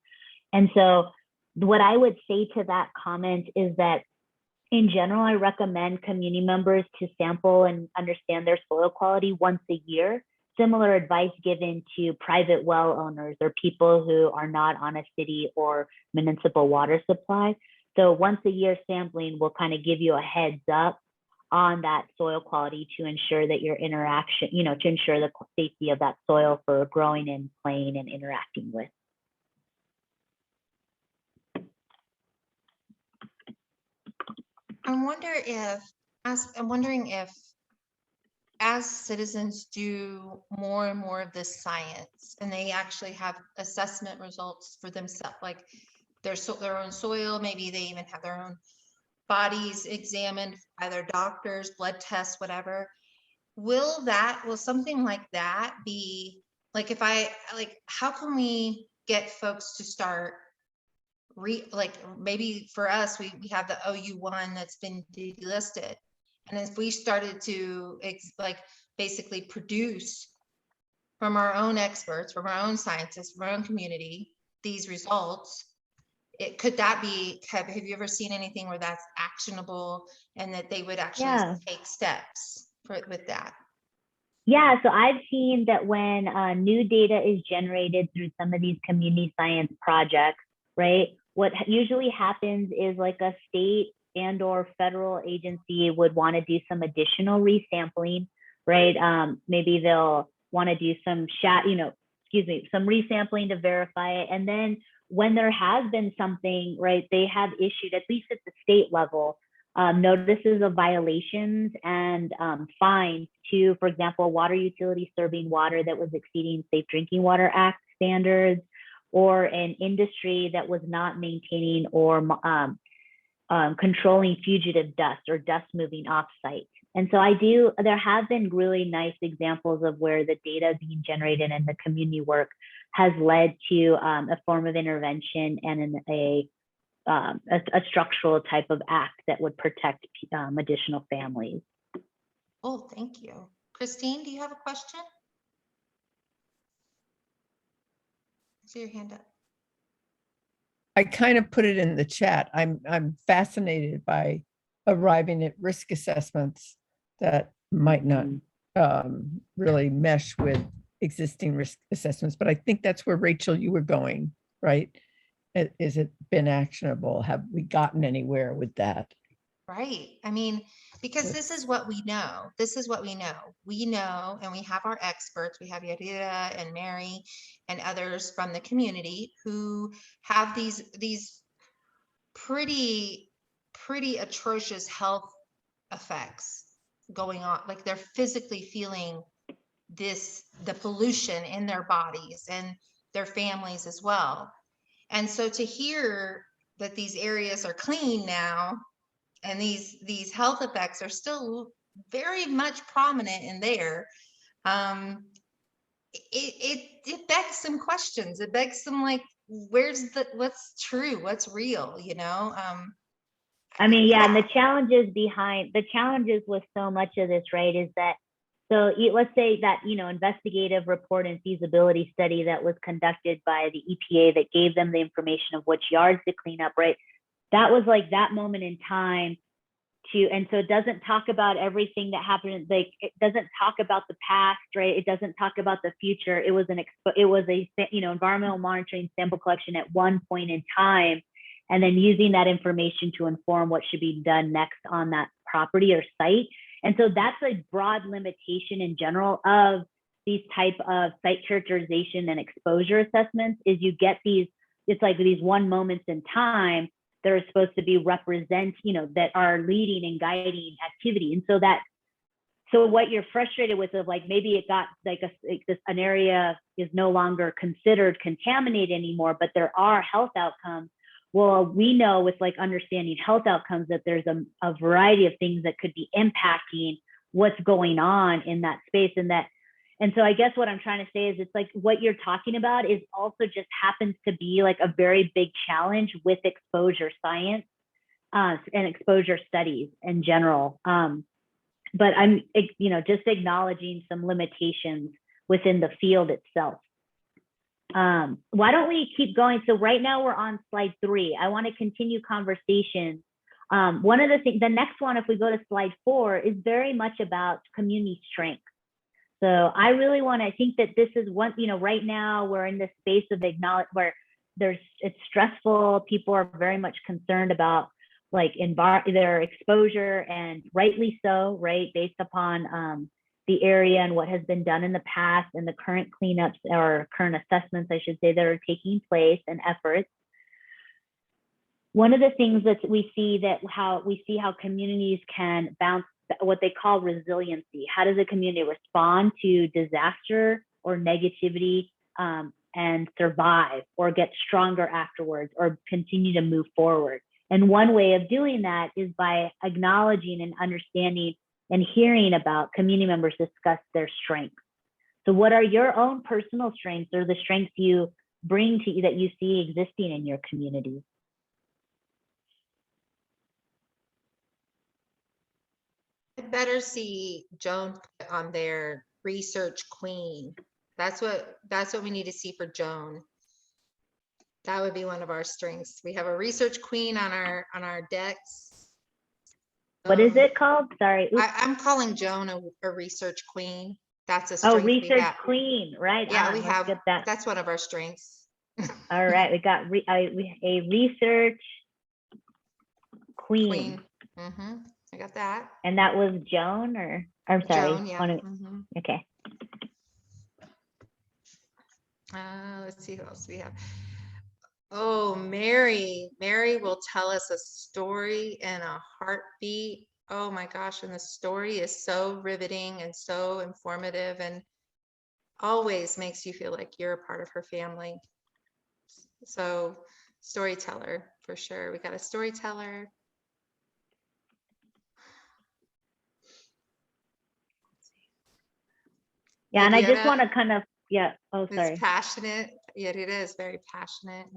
And so what I would say to that comment is that in general, I recommend community members to sample and understand their soil quality once a year. Similar advice given to private well owners or people who are not on a city or municipal water supply. So once a year sampling will kind of give you a heads up on that soil quality to ensure that your interaction, to ensure the safety of that soil for growing and playing and interacting with. I'm wondering if as citizens do more and more of this science and they actually have assessment results for themselves, like their own soil, maybe they even have their own bodies examined by their doctors, blood tests, whatever. Will something like that be like, how can we get folks to start maybe for us, we have the OU1 that's been delisted. And if we started to basically produce from our own experts, from our own scientists, from our own community, these results, have you ever seen anything where that's actionable and that they would actually take steps with that? Yeah, so I've seen that when new data is generated through some of these community science projects, right? What usually happens is like a state and or federal agency would want to do some additional resampling, right? Maybe they'll want to do some some resampling to verify it. And then when there has been something, right, they have issued, at least at the state level, notices of violations and fines to, for example, water utilities serving water that was exceeding Safe Drinking Water Act standards, or an industry that was not maintaining or controlling fugitive dust or dust moving off site. And so there have been really nice examples of where the data being generated and the community work has led to a form of intervention and a structural type of act that would protect additional families. Oh, thank you. Christine, do you have a question? See your hand up. I kind of put it in the chat. I'm fascinated by arriving at risk assessments that might not really mesh with existing risk assessments, but I think that's where, Rachel, you were going, right? Is it been actionable? Have we gotten anywhere with that? Right. I mean, because this is what we know. This is what we know. We know, and we have our experts. We have Yadira and Mary and others from the community who have these pretty atrocious health effects going on. Like they're physically feeling the pollution in their bodies and their families as well. And so to hear that these areas are clean now, and these health effects are still very much prominent in there, it begs some questions. It begs some what's true, what's real, I mean, yeah, and the challenges with so much of this, right, is that, so let's say that, investigative report and feasibility study that was conducted by the EPA that gave them the information of which yards to clean up, right? That was like that moment in time and so it doesn't talk about everything that happened. Like it doesn't talk about the past, right? It doesn't talk about the future. It was a environmental monitoring sample collection at one point in time, and then using that information to inform what should be done next on that property or site. And so that's a broad limitation in general of these type of site characterization and exposure assessments, is you get these, it's like these one moments in time that are supposed to be that are leading and guiding activity. And so what you're frustrated with is like, maybe it got like an area is no longer considered contaminated anymore, but there are health outcomes. Well, we know with like understanding health outcomes that there's a variety of things that could be impacting what's going on in that space. And so I guess what I'm trying to say is it's like what you're talking about is also just happens to be like a very big challenge with exposure science and exposure studies in general. But I'm, just acknowledging some limitations within the field itself. Why don't we keep going? So right now we're on slide 3. I want to continue conversation. One of the things, the next one, if we go to slide 4, is very much about community strength. So I really I think that this is one, right now we're in this space of where it's stressful. People are very much concerned about like their exposure, and rightly so, right? Based upon the area and what has been done in the past and the current cleanups or current assessments, I should say, that are taking place and efforts. One of the things that we see how communities can bounce, what they call resiliency. How does a community respond to disaster or negativity and survive or get stronger afterwards or continue to move forward? And one way of doing that is by acknowledging and understanding and hearing about community members discuss their strengths. So what are your own personal strengths or the strengths you bring to you that you see existing in your community? I better see Joan put on their research queen. That's what we need to see for Joan. That would be one of our strengths. We have a research queen on our decks. What is it called? Sorry. I'm calling Joan a research queen. That's a strength. Oh, research queen, right? Yeah, we have that. That's one of our strengths. All right, we got a research queen. Mm-hmm. I got that. And that was Joan, or I'm sorry. Joan, yeah. Mm-hmm. Okay. Let's see who else we have. Oh, Mary. Mary will tell us a story in a heartbeat. Oh my gosh, and the story is so riveting and so informative and always makes you feel like you're a part of her family. So storyteller for sure. We got a storyteller. Yeah, and I just want to kind of, oh, sorry. It's passionate. Yeah, it is very passionate.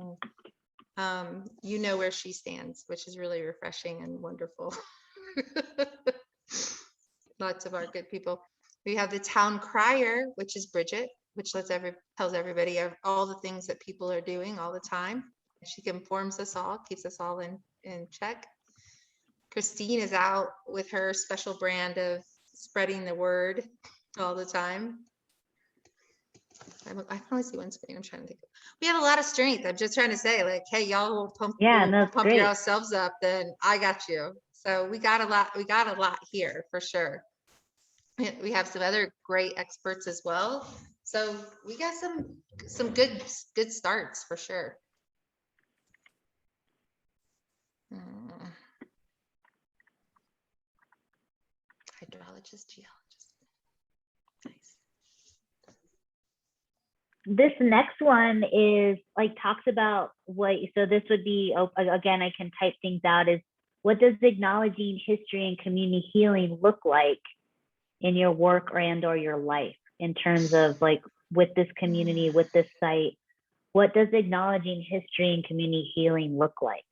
And you know where she stands, which is really refreshing and wonderful. Lots of our good people. We have the town crier, which is Bridget, which tells everybody all the things that people are doing all the time. She informs us all, keeps us all in check. Christine is out with her special brand of spreading the word all the time. I can only see one screen. I'm trying to think. We have a lot of strength. I'm just trying to say, like, hey, y'all will pump yourselves up, then I got you. So we got a lot. We got a lot here for sure. We have some other great experts as well. So we got some good starts for sure. Hydrologist, geologist. Nice. This next one is like talks about so this would be, again, I can type things out, is what does acknowledging history and community healing look like in your work or your life in terms of like with this community, with this site? What does acknowledging history and community healing look like?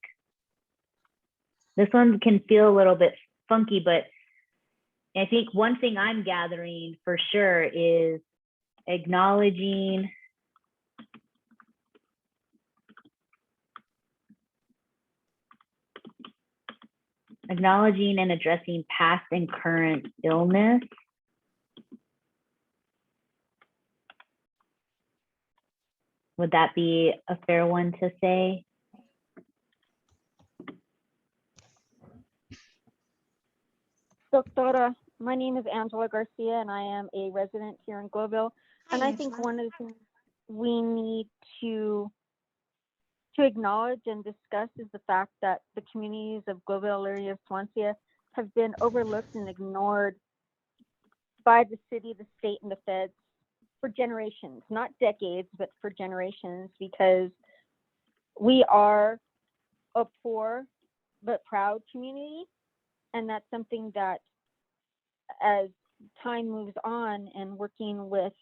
This one can feel a little bit funky, but I think one thing I'm gathering for sure is acknowledging Acknowledging and addressing past and current illness. Would that be a fair one to say? Doctora, my name is Angela Garcia and I am a resident here in Globeville. And I think Angela. one of the things we need to acknowledge and discuss is the fact that the communities of Globeville, Elyria, Swansea have been overlooked and ignored by the city, the state, and the feds for generations, not decades, but for generations, because we are a poor but proud community. And that's something that, as time moves on and working with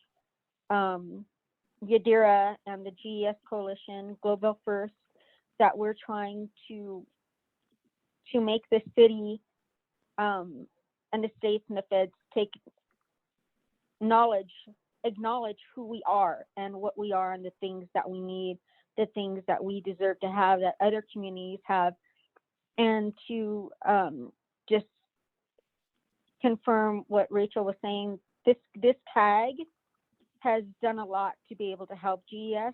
Yadira and the GES Coalition, Global First, that we're trying to make the city and the states and the feds take acknowledge who we are and what we are and the things that we need, the things that we deserve to have that other communities have, and to just confirm what Rachel was saying. This CAG has done a lot to be able to help GES.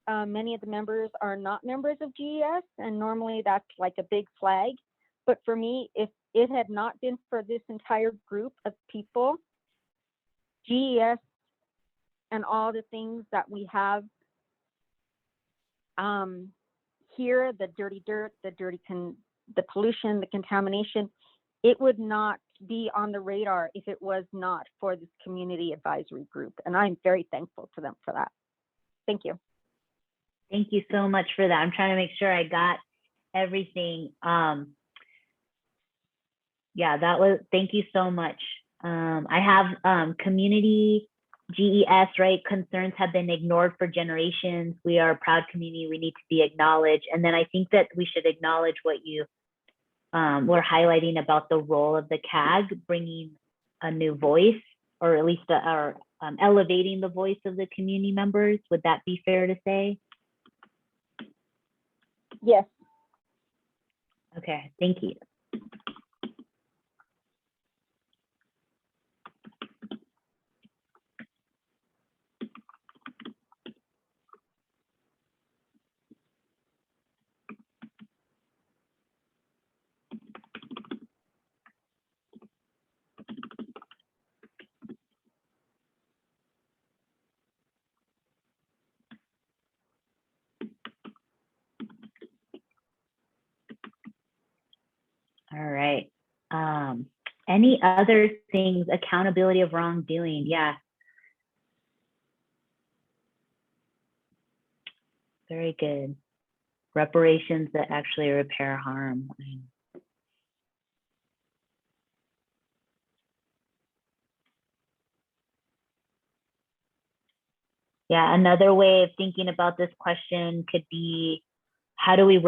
Many of the members are not members of GES, and normally that's like a big flag. But for me, if it had not been for this entire group of people, GES and all the things that we have here, the dirty dirt, the pollution, the contamination, it would not be on the radar if it was not for this community advisory group. And I'm very thankful to them for that. Thank you. Thank you so much for that. I'm trying to make sure I got everything. Yeah, thank you so much. I have community GES, right? Concerns have been ignored for generations. We are a proud community. We need to be acknowledged. And then I think that we should acknowledge what you were highlighting about the role of the CAG, bringing a new voice, or at least elevating the voice of the community members. Would that be fair to say? Yes. Okay, thank you. All right. Any other things? Accountability of wrongdoing. Yeah. Very good. Reparations that actually repair harm. Yeah, another way of thinking about this question could be, how do we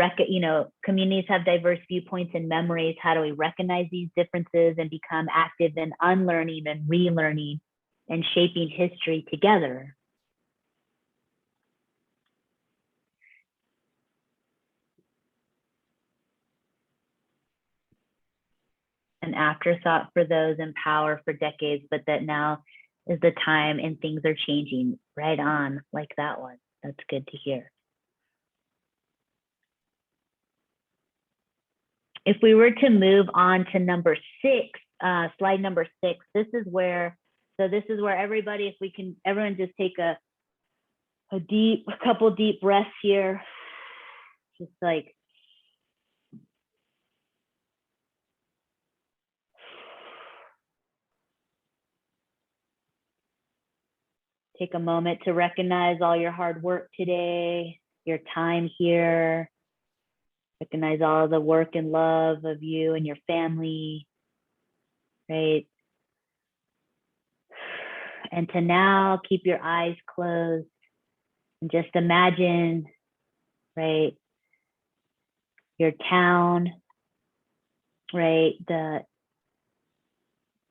communities have diverse viewpoints and memories. How do we recognize these differences and become active in unlearning and relearning and shaping history together? An afterthought for those in power for decades, but that now is the time and things are changing. Right on, like that one. That's good to hear. If we were to move on to number 6, slide number 6, this is where everybody, if we can, everyone just take a couple deep breaths here. Just like, take a moment to recognize all your hard work today, your time here. Recognize all the work and love of you and your family, right? And to now keep your eyes closed and just imagine, right, your town, right?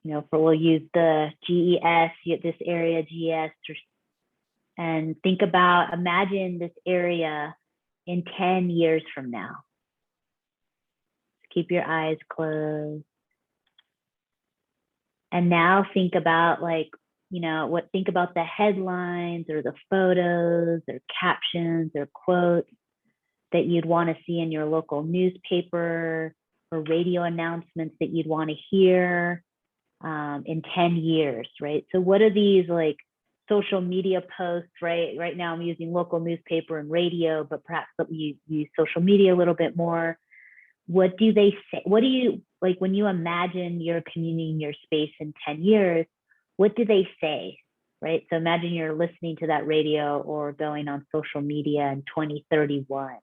We'll use the GES, this area, GES, and think about, imagine this area in 10 years from now. Keep your eyes closed. And now think about like, think about the headlines or the photos or captions or quotes that you'd want to see in your local newspaper or radio announcements that you'd want to hear in 10 years, right? So what are these like social media posts, right? Right now I'm using local newspaper and radio, but perhaps you use social media a little bit more. What do they say? What do you, like when you imagine your community and your space in 10 years, what do they say, right? So imagine you're listening to that radio or going on social media in 2031.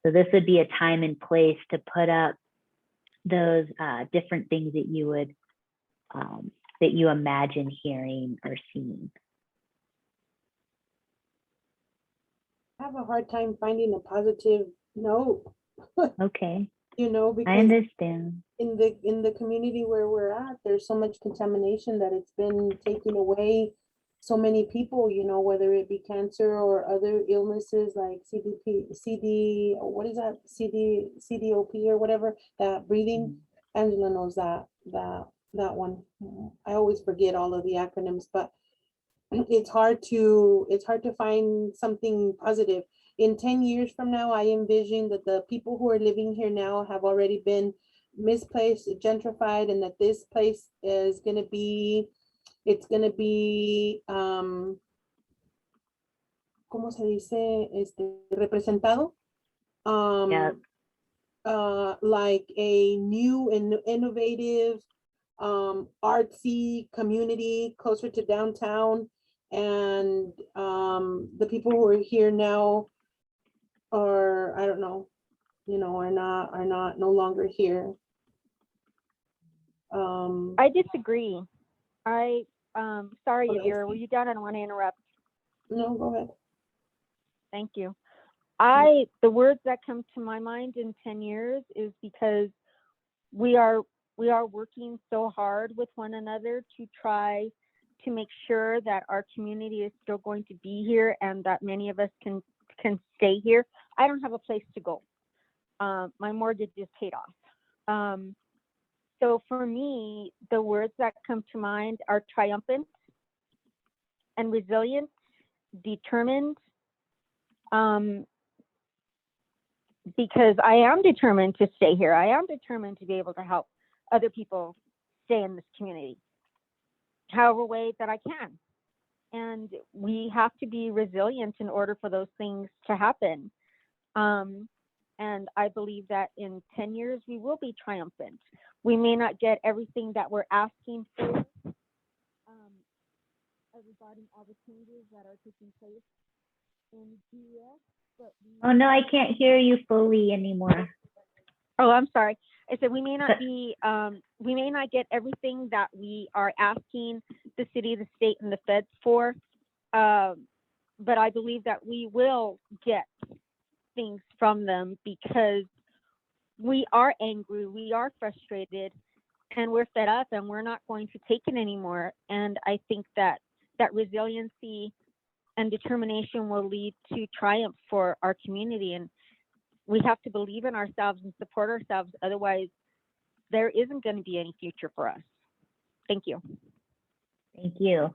So this would be a time and place to put up those different things that you would, that you imagine hearing or seeing. I have a hard time finding a positive note. Okay, You know, I because understand. in the community where we're at, there's so much contamination that it's been taking away so many people, you know, whether it be cancer or other illnesses like CDOP or whatever, that breathing. Angela knows that one. I always forget all of the acronyms, but it's hard to find something positive. In 10 years from now, I envision that the people who are living here now have already been misplaced, gentrified, and that this place is going to be, it's going to be, ¿cómo se dice? Representado. Yeah. Like a new and innovative, artsy community closer to downtown. And the people who are here now are, I don't know, you know, are not no longer here. I disagree. Sorry, Okay. Yadira, were you done? I don't want to interrupt. No, go ahead. Thank you. The words that come to my mind in 10 years is because we are working so hard with one another to try to make sure that our community is still going to be here and that many of us can stay here. I don't have a place to go. My mortgage is paid off. So for me, the words that come to mind are triumphant and resilient, determined, because I am determined to stay here. I am determined to be able to help other people stay in this community, however way that I can. And we have to be resilient in order for those things to happen. And I believe that in 10 years, we will be triumphant. We may not get everything that we're asking for regarding all the changes that are taking place in the US, but Oh no, I can't hear you fully anymore. Oh, I'm sorry. I said we may not be, we may not get everything that we are asking the city, the state, and the feds for, but I believe that we will get things from them because we are angry, we are frustrated, and we're fed up, and we're not going to take it anymore. And I think that resiliency and determination will lead to triumph for our community. And we have to believe in ourselves and support ourselves. Otherwise, there isn't going to be any future for us. Thank you. Thank you.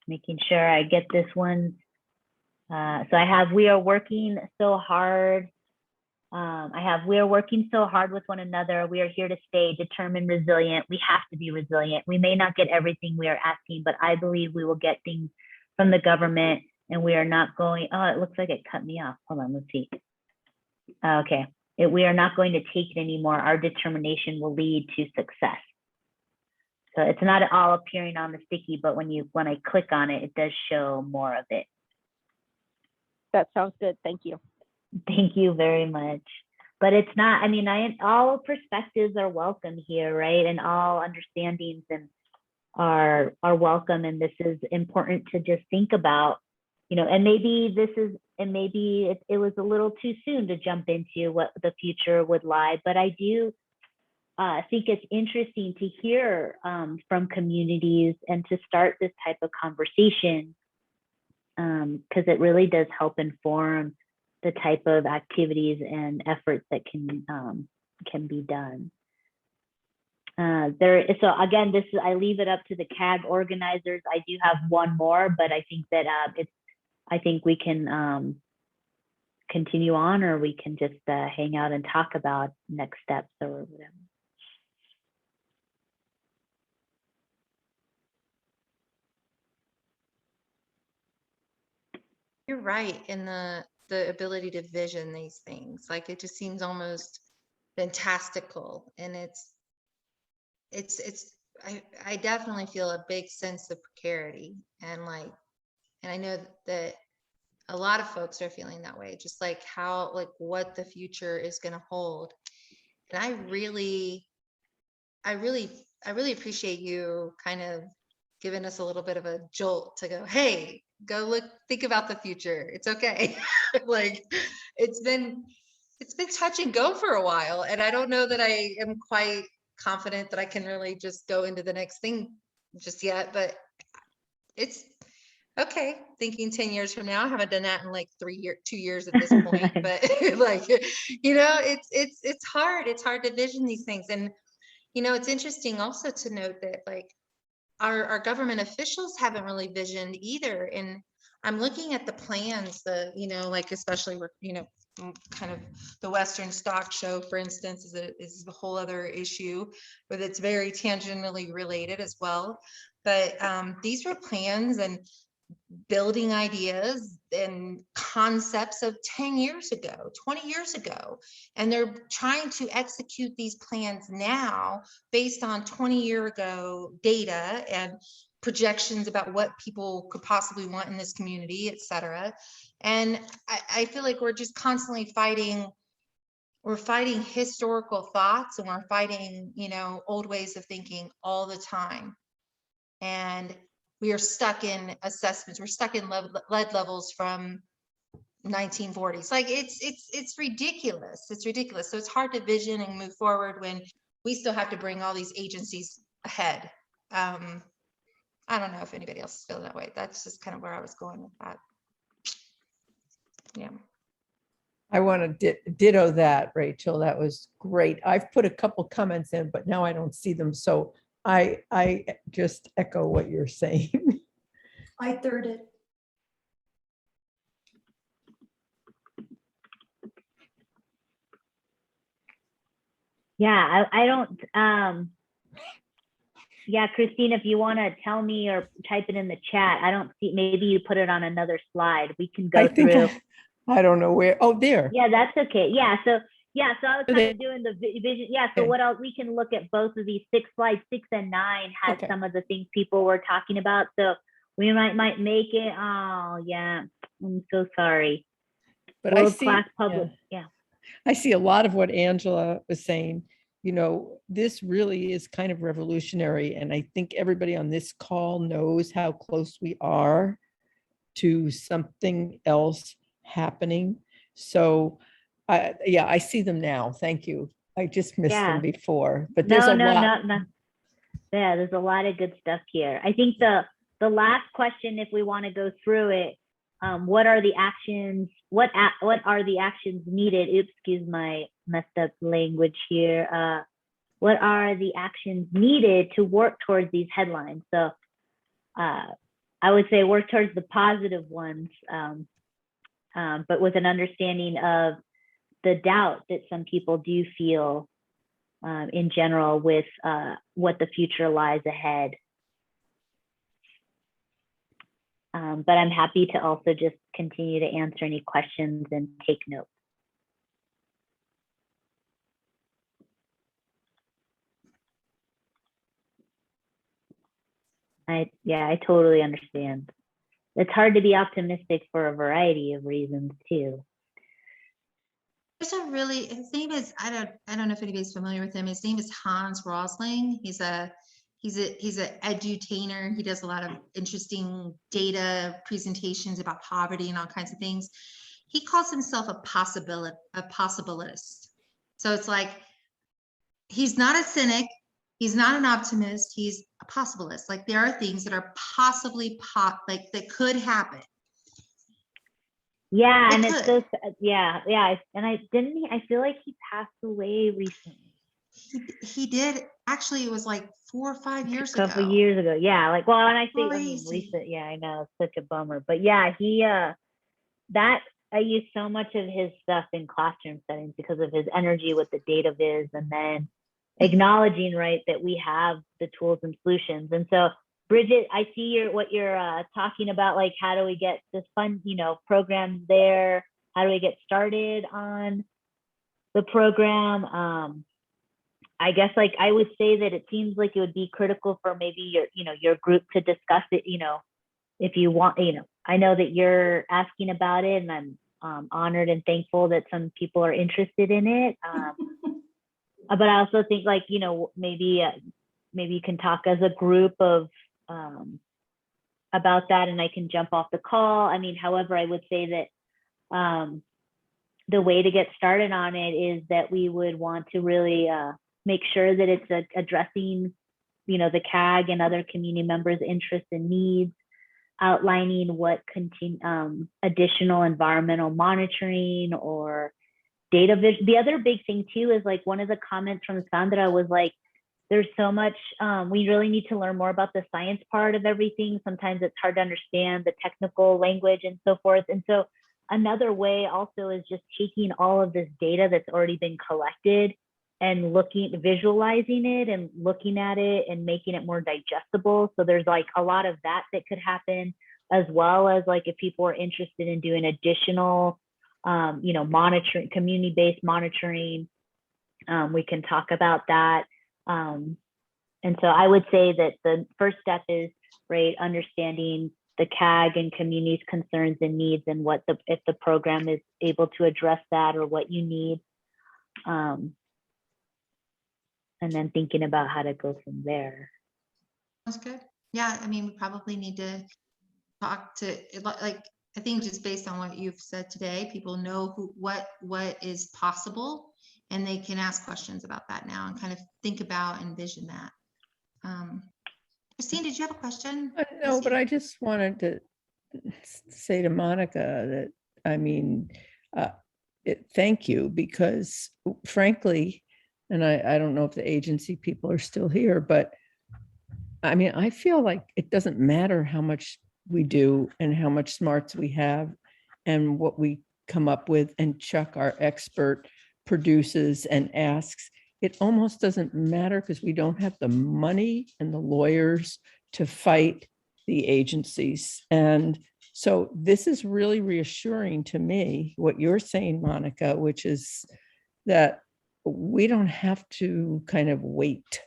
Making sure I get this one. So I have, we are working so hard. We are working so hard with one another. We are here to stay determined, resilient. We have to be resilient. We may not get everything we are asking, but I believe we will get things from the government, and we are not going, oh, it looks like it cut me off. Hold on, let's see. Okay, we are not going to take it anymore. Our determination will lead to success. So it's not all appearing on the sticky, but when I click on it, it does show more of it. That sounds good. Thank you. Thank you very much. But it's not, I mean, all perspectives are welcome here, right? And all understandings are welcome. And this is important to just think about, you know, and maybe it was a little too soon to jump into what the future would lie, but I do think it's interesting to hear from communities and to start this type of conversation, because it really does help inform the type of activities and efforts that can be done. So again, I leave it up to the CAG organizers. I do have one more, but I think that I think we can continue on, or we can just hang out and talk about next steps or whatever. You're right in the ability to vision these things. Like, it just seems almost fantastical, and I definitely feel a big sense of precarity, and I know that a lot of folks are feeling that way, just like what the future is going to hold. And I really appreciate you kind of giving us a little bit of a jolt to go, hey, go look, think about the future. It's okay. Like, it's been touch and go for a while. And I don't know that I am quite confident that I can really just go into the next thing just yet, but it's okay. Thinking 10 years from now, I haven't done that in like 2 years at this point, but like, it's hard. It's hard to vision these things. And, it's interesting also to note that like our government officials haven't really visioned either. And I'm looking at the plans, like, especially where, kind of the Western Stock Show, for instance, is a whole other issue, but it's very tangentially related as well. But these were plans and building ideas and concepts of 10 years ago, 20 years ago. And they're trying to execute these plans now based on 20-year ago data and projections about what people could possibly want in this community, et cetera. And I feel like we're just constantly fighting. We're fighting historical thoughts, and we're fighting, old ways of thinking all the time. And we are stuck in assessments. We're stuck in lead levels from 1940s. Like, it's ridiculous. It's ridiculous. So it's hard to vision and move forward when we still have to bring all these agencies ahead. I don't know if anybody else is feeling that way. That's just kind of where I was going with that. Yeah. I want to ditto that, Rachel. That was great. I've put a couple comments in, but now I don't see them. So I just echo what you're saying. I third it. Yeah, I don't, yeah, Christine, if you want to tell me or type it in the chat, I don't see, maybe you put it on another slide. We can go through. I don't know where. Oh, there. Yeah, that's okay. Yeah, so I was So kind of doing the vision. Yeah, so Okay. what else? We can look at both of these slides 6 and 9 had Okay. some of the things people were talking about. So we might make it. Oh, yeah. I'm so sorry. But I see, World-class public. Yeah. I see a lot of what Angela was saying. This really is kind of revolutionary. And I think everybody on this call knows how close we are to something else happening. So I see them now. Thank you. I just missed them before, but there's a lot. No. Yeah, there's a lot of good stuff here. I think the last question, if we want to go through it, what are the actions? What are the actions needed? Oops, excuse my messed up language here. What are the actions needed to work towards these headlines? So I would say work towards the positive ones, but with an understanding of the doubt that some people do feel in general with what the future lies ahead. But I'm happy to also just continue to answer any questions and take notes. I totally understand. It's hard to be optimistic for a variety of reasons too. There's his name is, I don't know if anybody's familiar with him. His name is Hans Rosling. He's an edutainer. He does a lot of interesting data presentations about poverty and all kinds of things. He calls himself a possibilist. So it's like, he's not a cynic. He's not an optimist. He's a possibilist. Like there are things that are possibly like that could happen. Yeah, They and it's could. so yeah. And I feel like he passed away recently. He did. Actually, it was like 4 or 5 years A couple ago. years ago. Yeah, like well, and I think Crazy. recent, yeah, I know, it's such a bummer. But yeah, he that I use so much of his stuff in classroom settings because of his energy with the data viz, and then acknowledging, right, that we have the tools and solutions. And so Bridget, I see what you're talking about, like how do we get this fund, programs there? How do we get started on the program? I guess like I would say that it seems like it would be critical for maybe your group to discuss it, if you want, I know that you're asking about it, and I'm honored and thankful that some people are interested in it. But I also think like, maybe you can talk as a group of about that, and I can jump off the call. I mean, however, I would say that the way to get started on it is that we would want to really make sure that it's addressing, the CAG and other community members' interests and needs, outlining what additional environmental monitoring or data vision. The other big thing too is like one of the comments from Sandra was like, there's so much, we really need to learn more about the science part of everything. Sometimes it's hard to understand the technical language and so forth. And so another way also is just taking all of this data that's already been collected and visualizing it and looking at it and making it more digestible. So there's like a lot of that could happen, as well as like if people are interested in doing additional, monitoring, community-based monitoring, we can talk about that. And so I would say that the first step is, right, understanding the CAG and community's concerns and needs, and if the program is able to address that or what you need. And then thinking about how to go from there. That's good. Yeah, I mean, we probably need to talk to, like, I think just based on what you've said today, people know what is possible, and they can ask questions about that now and kind of think about and envision that. Christine, did you have a question? No, but I just wanted to say to Monica that, I mean, thank you, because frankly, and I don't know if the agency people are still here, but I mean, I feel like it doesn't matter how much we do and how much smarts we have and what we come up with, and Chuck, our expert, produces and asks. It almost doesn't matter because we don't have the money and the lawyers to fight the agencies. And so this is really reassuring to me, what you're saying, Monica, which is that we don't have to kind of wait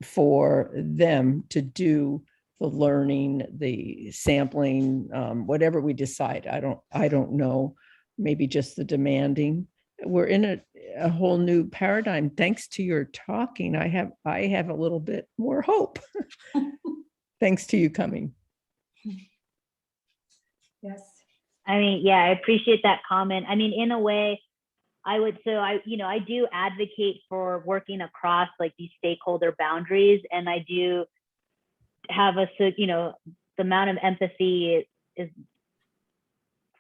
for them to do the learning, the sampling, whatever we decide. I don't know, maybe just the demanding. We're in a whole new paradigm. Thanks to your talking, I have a little bit more hope. Thanks to you coming. Yes. I mean, yeah, I appreciate that comment. I mean, in a way, I do advocate for working across like these stakeholder boundaries, and I do have the amount of empathy is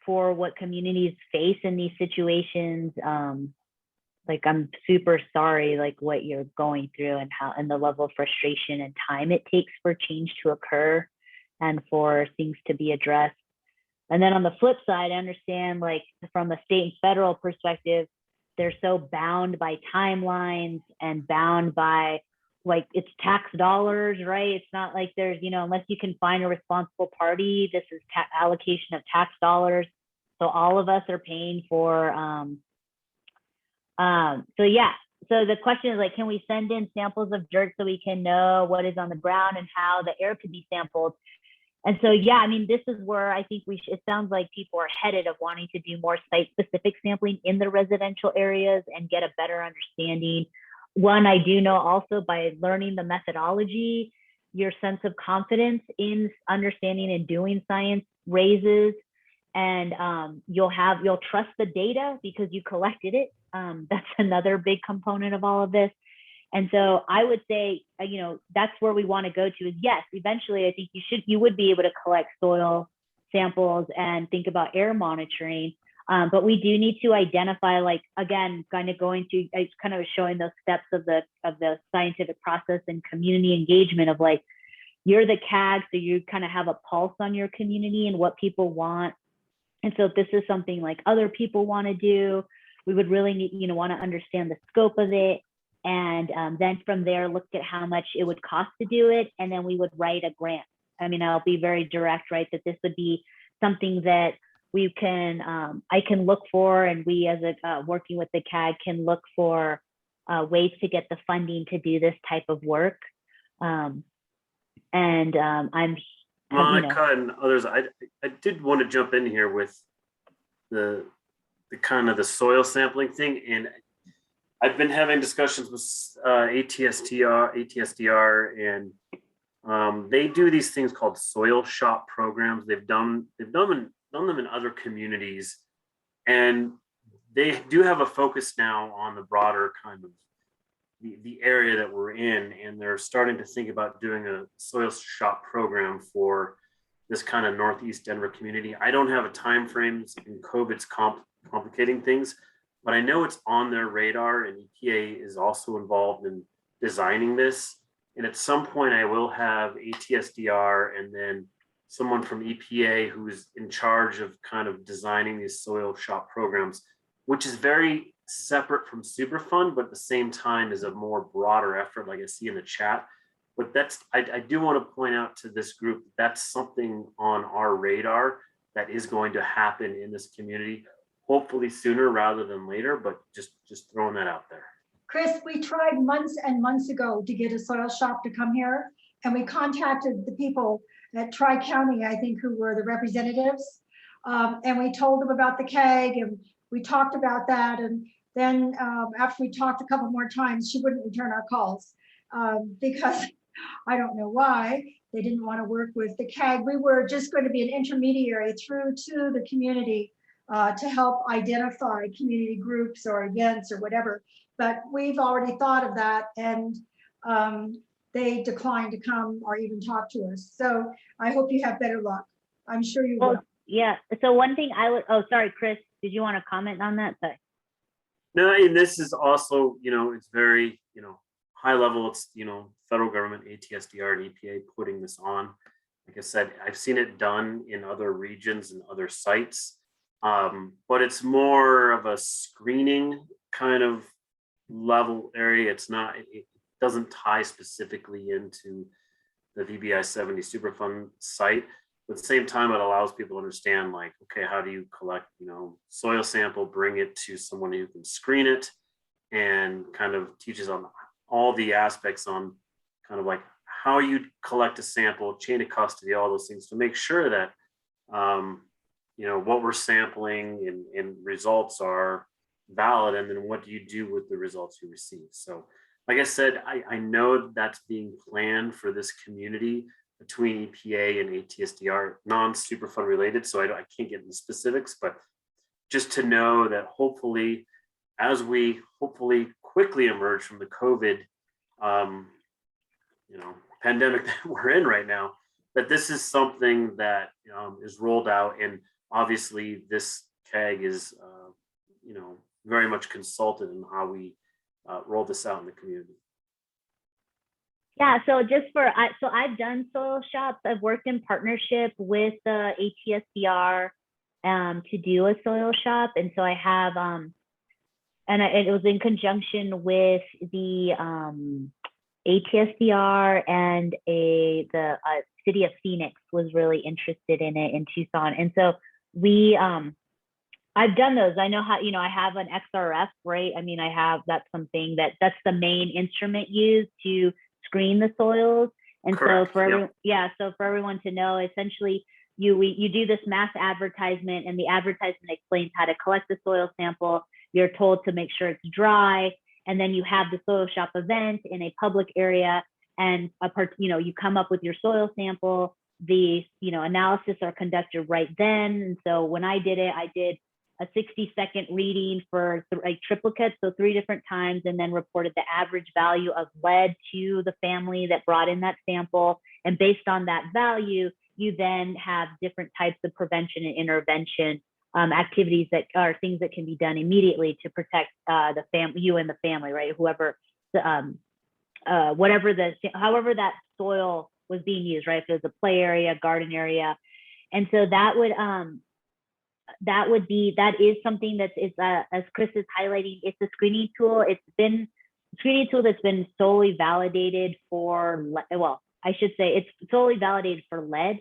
for what communities face in these situations. Like, I'm super sorry, like what you're going through and the level of frustration and time it takes for change to occur and for things to be addressed. And then on the flip side, I understand, like, from a state and federal perspective, they're so bound by timelines and bound by, like, it's tax dollars, right? It's not like there's, unless you can find a responsible party, this is allocation of tax dollars. So all of us are paying for, so yeah. So the question is, like, can we send in samples of dirt so we can know what is on the ground and how the air could be sampled? And so, yeah, I mean, this is where I think it sounds like people are headed of wanting to do more site-specific sampling in the residential areas and get a better understanding. One, I do know also by learning the methodology, your sense of confidence in understanding and doing science raises. and you'll trust the data because you collected it. That's another big component of all of this. And so I would say, that's where we want to go to is, yes, eventually I think you would be able to collect soil samples and think about air monitoring. But we do need to identify, like, again, kind of going through, it's kind of showing those steps of the scientific process and community engagement of, like, you're the CAG, so you kind of have a pulse on your community and what people want. And so if this is something like other people want to do, we would really need, want to understand the scope of it. And then from there, look at how much it would cost to do it. And then we would write a grant. I mean, I'll be very direct, right? That this would be something that we can, I can look for, and we as a working with the CAG can look for ways to get the funding to do this type of work. I'm Monica and others, I did want to jump in here with the kind of the soil sampling thing, and I've been having discussions with ATSDR, and they do these things called soil shop programs. They've done them in other communities, and they do have a focus now on the broader kind of the area that we're in, and they're starting to think about doing a soil shop program for this kind of Northeast Denver community. I don't have a time frame, and COVID's complicating things, but I know it's on their radar, and EPA is also involved in designing this. And at some point I will have ATSDR and then someone from EPA who's in charge of kind of designing these soil shop programs, which is very separate from Superfund, but at the same time is a more broader effort, like I see in the chat. But I do want to point out to this group, that's something on our radar that is going to happen in this community, hopefully sooner rather than later, but just throwing that out there. Chris, we tried months and months ago to get a soil shop to come here, and we contacted the people at Tri-County, I think, who were the representatives, and we told them about the CAG, and we talked about that, and then after we talked a couple more times, she wouldn't return our calls because I don't know why. They didn't want to work with the CAG. We were just going to be an intermediary through to the community to help identify community groups or events or whatever. But we've already thought of that, and they declined to come or even talk to us. So I hope you have better luck. I'm sure you will. Yeah. So one thing I would, sorry, Chris, did you want to comment on that? Sorry. No, and this is also, it's very, high level. It's, federal government, ATSDR and EPA putting this on. Like I said, I've seen it done in other regions and other sites, but it's more of a screening kind of level area. It's not, it doesn't tie specifically into the I-70 Superfund site. But at the same time, it allows people to understand, like, okay, how do you collect, soil sample, bring it to someone who can screen it, and kind of teaches on all the aspects on kind of like how you collect a sample, chain of custody, all those things to make sure that, what we're sampling and results are valid. And then what do you do with the results you receive? So like I said, I know that's being planned for this community between EPA and ATSDR, non-Superfund related. So I can't get into specifics, but just to know that hopefully, as we hopefully quickly emerge from the COVID, pandemic that we're in right now, that this is something that is rolled out. And obviously this CAG is, very much consulted in how we roll this out in the community. Yeah, so I've done soil shops. I've worked in partnership with the ATSDR to do a soil shop. And so I have, it was in conjunction with the ATSDR, and the city of Phoenix was really interested in it in Tucson. And so I've done those. I know how, I have an XRF, right? I mean, that's something that's the main instrument used to screen the soils. And correct. So for everyone, so for everyone to know, essentially you do this mass advertisement, and the advertisement explains how to collect the soil sample. You're told to make sure it's dry, and then you have the soil shop event in a public area, and you come up with your soil sample. the, analysis are conducted right then. And so when I did it, I did a 60-second reading for triplicates, so 3 different times, and then reported the average value of lead to the family that brought in that sample. And based on that value, you then have different types of prevention and intervention activities that are things that can be done immediately to protect the family, you and the family, right? Whoever, however that soil was being used, right? If it was a play area, garden area. And so that is something that's, as Chris is highlighting, it's a screening tool. It's been a screening tool that's been solely validated for, well, I should say it's solely validated for lead.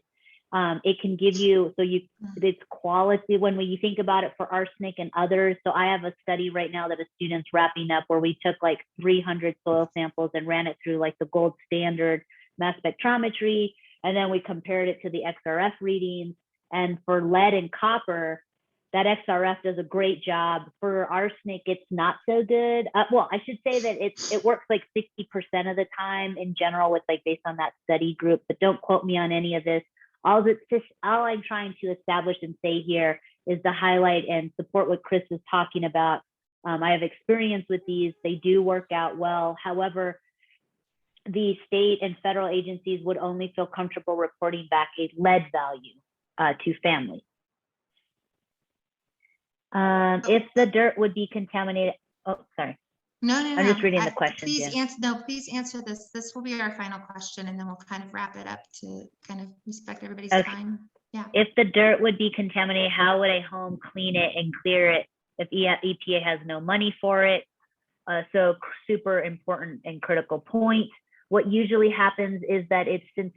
It can give you, it's quality when you think about it for arsenic and others. So I have a study right now that a student's wrapping up where we took like 300 soil samples and ran it through like the gold standard mass spectrometry. And then we compared it to the XRF readings. And for lead and copper, that XRF does a great job. For arsenic, it's not so good. Well, I should say that it works like 60% of the time in general with based on that study group, but don't quote me on any of this. All I'm trying to establish and say here is to highlight and support what Chris is talking about. I have experience with these. They do work out well. However, the state and federal agencies would only feel comfortable reporting back a lead value to families. If the dirt would be contaminated, oh, sorry. No. I'm just reading the question. Please answer this. This will be our final question, and then we'll kind of wrap it up to kind of respect everybody's time. Yeah. If the dirt would be contaminated, how would a home clean it and clear it if EPA has no money for it? So super important and critical point. What usually happens is that since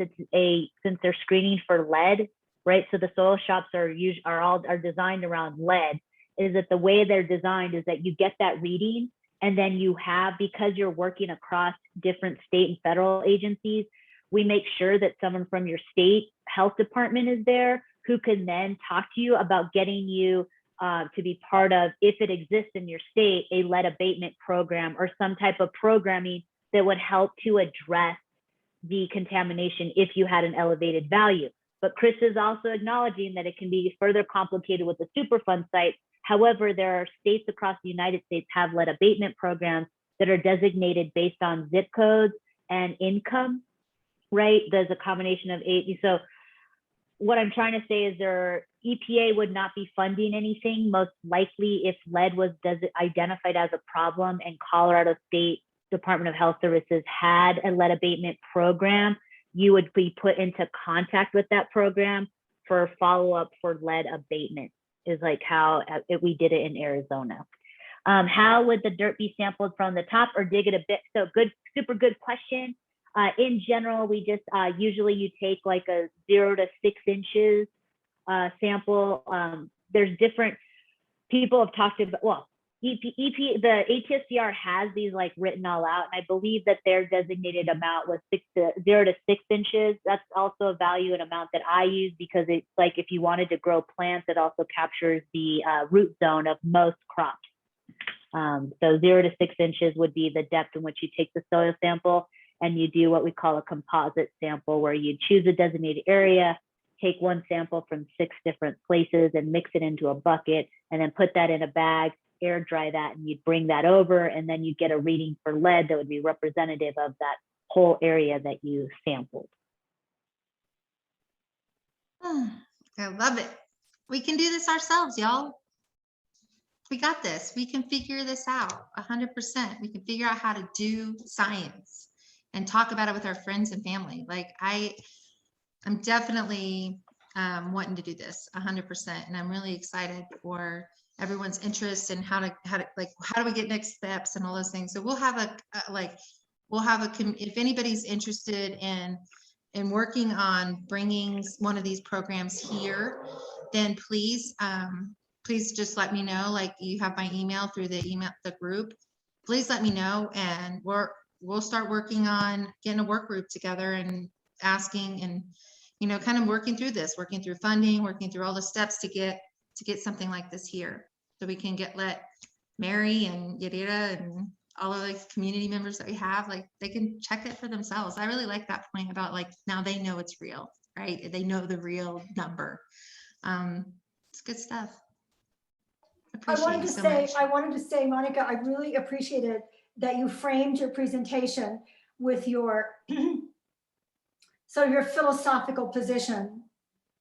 they're screening for lead, right? So the soil shops are designed around lead. Is that the way they're designed is that you get that reading, and then you have, because you're working across different state and federal agencies, we make sure that someone from your state health department is there who can then talk to you about getting you to be part of, if it exists in your state, a lead abatement program or some type of programming that would help to address the contamination if you had an elevated value. But Chris is also acknowledging that it can be further complicated with the Superfund site. However, there are states across the United States have lead abatement programs that are designated based on zip codes and income, right? There's a combination of 8. So what I'm trying to say is EPA would not be funding anything, most likely if lead was identified as a problem and Colorado State Department of Health Services had a lead abatement program, you would be put into contact with that program for follow-up for lead abatement, is like how we did it in Arizona. How would the dirt be sampled from the top or dig it a bit? So super good question. In general, we just usually you take like a 0 to 6 inches sample. There's different people have talked about, well, the ATSCR has these like written all out, and I believe that their designated amount was 0 to 6 inches. That's also a value and amount that I use because it's like if you wanted to grow plants, it also captures the root zone of most crops. So 0 to 6 inches would be the depth in which you take the soil sample, and you do what we call a composite sample, where you choose a designated area, take one sample from 6 different places and mix it into a bucket, and then put that in a bag, air dry that, and you'd bring that over, and then you get a reading for lead that would be representative of that whole area that you sampled. I love it. We can do this ourselves, y'all. We got this. We can figure this out 100%. We can figure out how to do science and talk about it with our friends and family. Like I'm definitely wanting to do this 100%. And I'm really excited for everyone's interest in how do we get next steps and all those things. So we'll have if anybody's interested in working on bringing one of these programs here, then please just let me know. Like, you have my email through the group. Please let me know, and we'll start working on getting a work group together and asking and, kind of working through funding, working through all the steps to get something like this here. So we can let Mary and Yadira and all of the community members that we have, like, they can check it for themselves. I really like that point about, like, now they know it's real, right? They know the real number. It's good stuff. Appreciate you so much. I wanted to say, Monica, I really appreciated that you framed your presentation with your your philosophical position.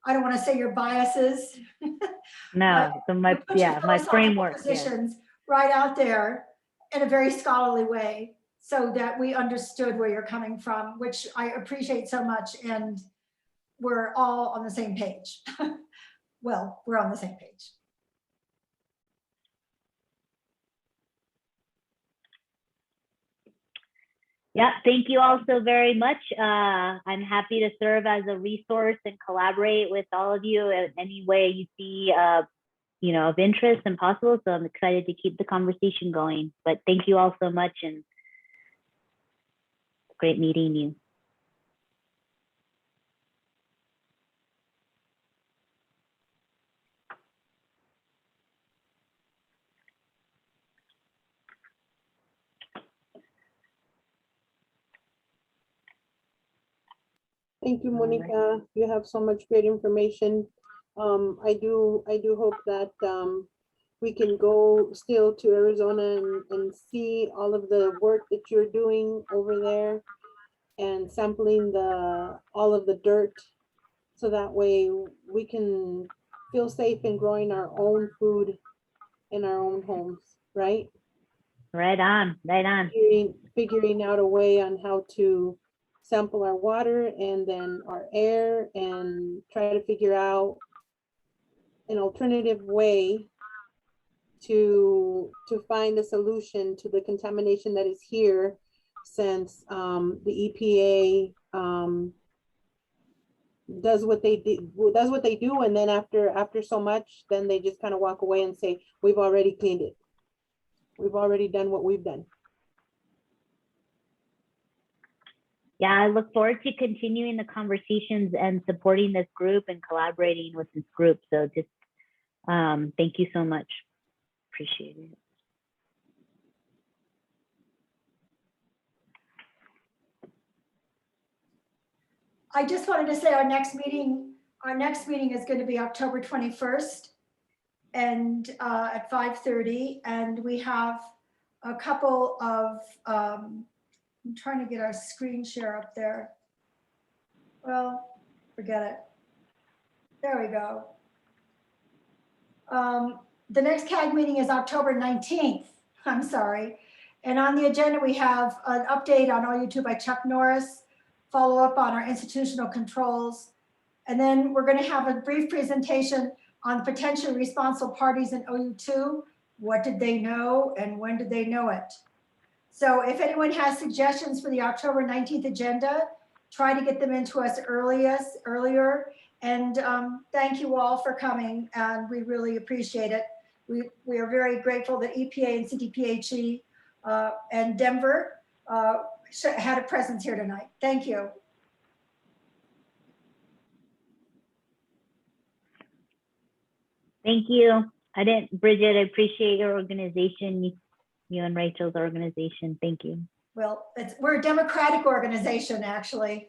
I don't want to say your biases. No, so my, You put your yeah, my philosophical framework. Yes. positions right out there in a very scholarly way so that we understood where you're coming from, which I appreciate so much. And we're all on the same page. Well, we're on the same page. Yeah, thank you all so very much. I'm happy to serve as a resource and collaborate with all of you in any way you see, you know, of interest and possible. So I'm excited to keep the conversation going. But thank you all so much, and great meeting you. Thank you, All right. Monica. You have so much great information. I do hope that we can go still to Arizona and see all of the work that you're doing over there and sampling all of the dirt. So that way we can feel safe in growing our own food in our own homes, right? Right on, right on. Figuring out a way on how to sample our water and then our air and try to figure out an alternative way to find a solution to the contamination that is here, since the EPA does what they do, and then after so much, then they just kind of walk away and say, we've already cleaned it. We've already done what we've done. Yeah, I look forward to continuing the conversations and supporting this group and collaborating with this group. So just thank you so much. Appreciate it. I just wanted to say our next meeting is going to be October 21st and at 5:30. And we have a couple of, I'm trying to get our screen share up there. Well, forget it. There we go. The next CAG meeting is October 19th. I'm sorry. And on the agenda, we have an update on OU2 by Chuck Norris, follow up on our institutional controls. And then we're going to have a brief presentation on potentially responsible parties in OU2. What did they know and when did they know it? So if anyone has suggestions for the October 19th agenda, try to get them into us earlier. And thank you all for coming, and we really appreciate it. We are very grateful that EPA and CDPHE and Denver had a presence here tonight. Thank you. Thank you. Bridget, I appreciate your organization, you and Rachel's organization. Thank you. Well, we're a democratic organization, actually.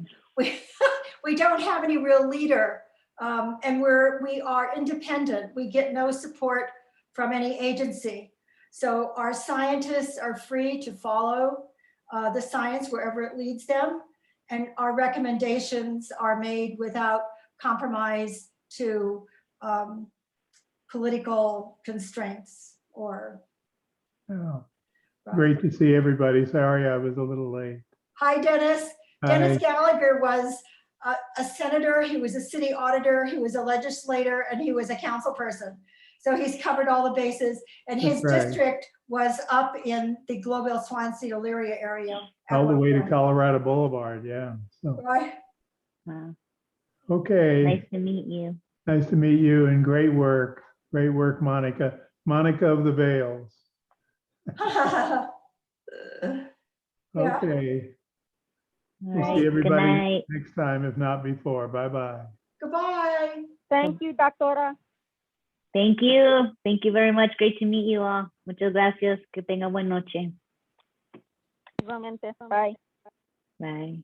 We don't have any real leader, and we are independent. We get no support from any agency. So our scientists are free to follow the science wherever it leads them. And our recommendations are made without compromise to political constraints or. Oh, great to see everybody. Sorry, I was a little late. Hi, Dennis. Dennis Gallagher was a senator, he was a city auditor, he was a legislator, and he was a council person. So he's covered all the bases, and his district was up in the Global Swansea Elyria area. All the way to Colorado Boulevard, yeah. So, right. Wow. Okay. Nice to meet you. Nice to meet you, and great work, Monica. Monica of the Vales. Yeah. Okay. All We'll right. see everybody Good night. next time, if not before. Bye-bye. Goodbye. Thank you, Doctora. Thank you. Thank you very much. Great to meet you all. Muchas gracias. Que tenga buena noche. Igualmente. Bye. Bye.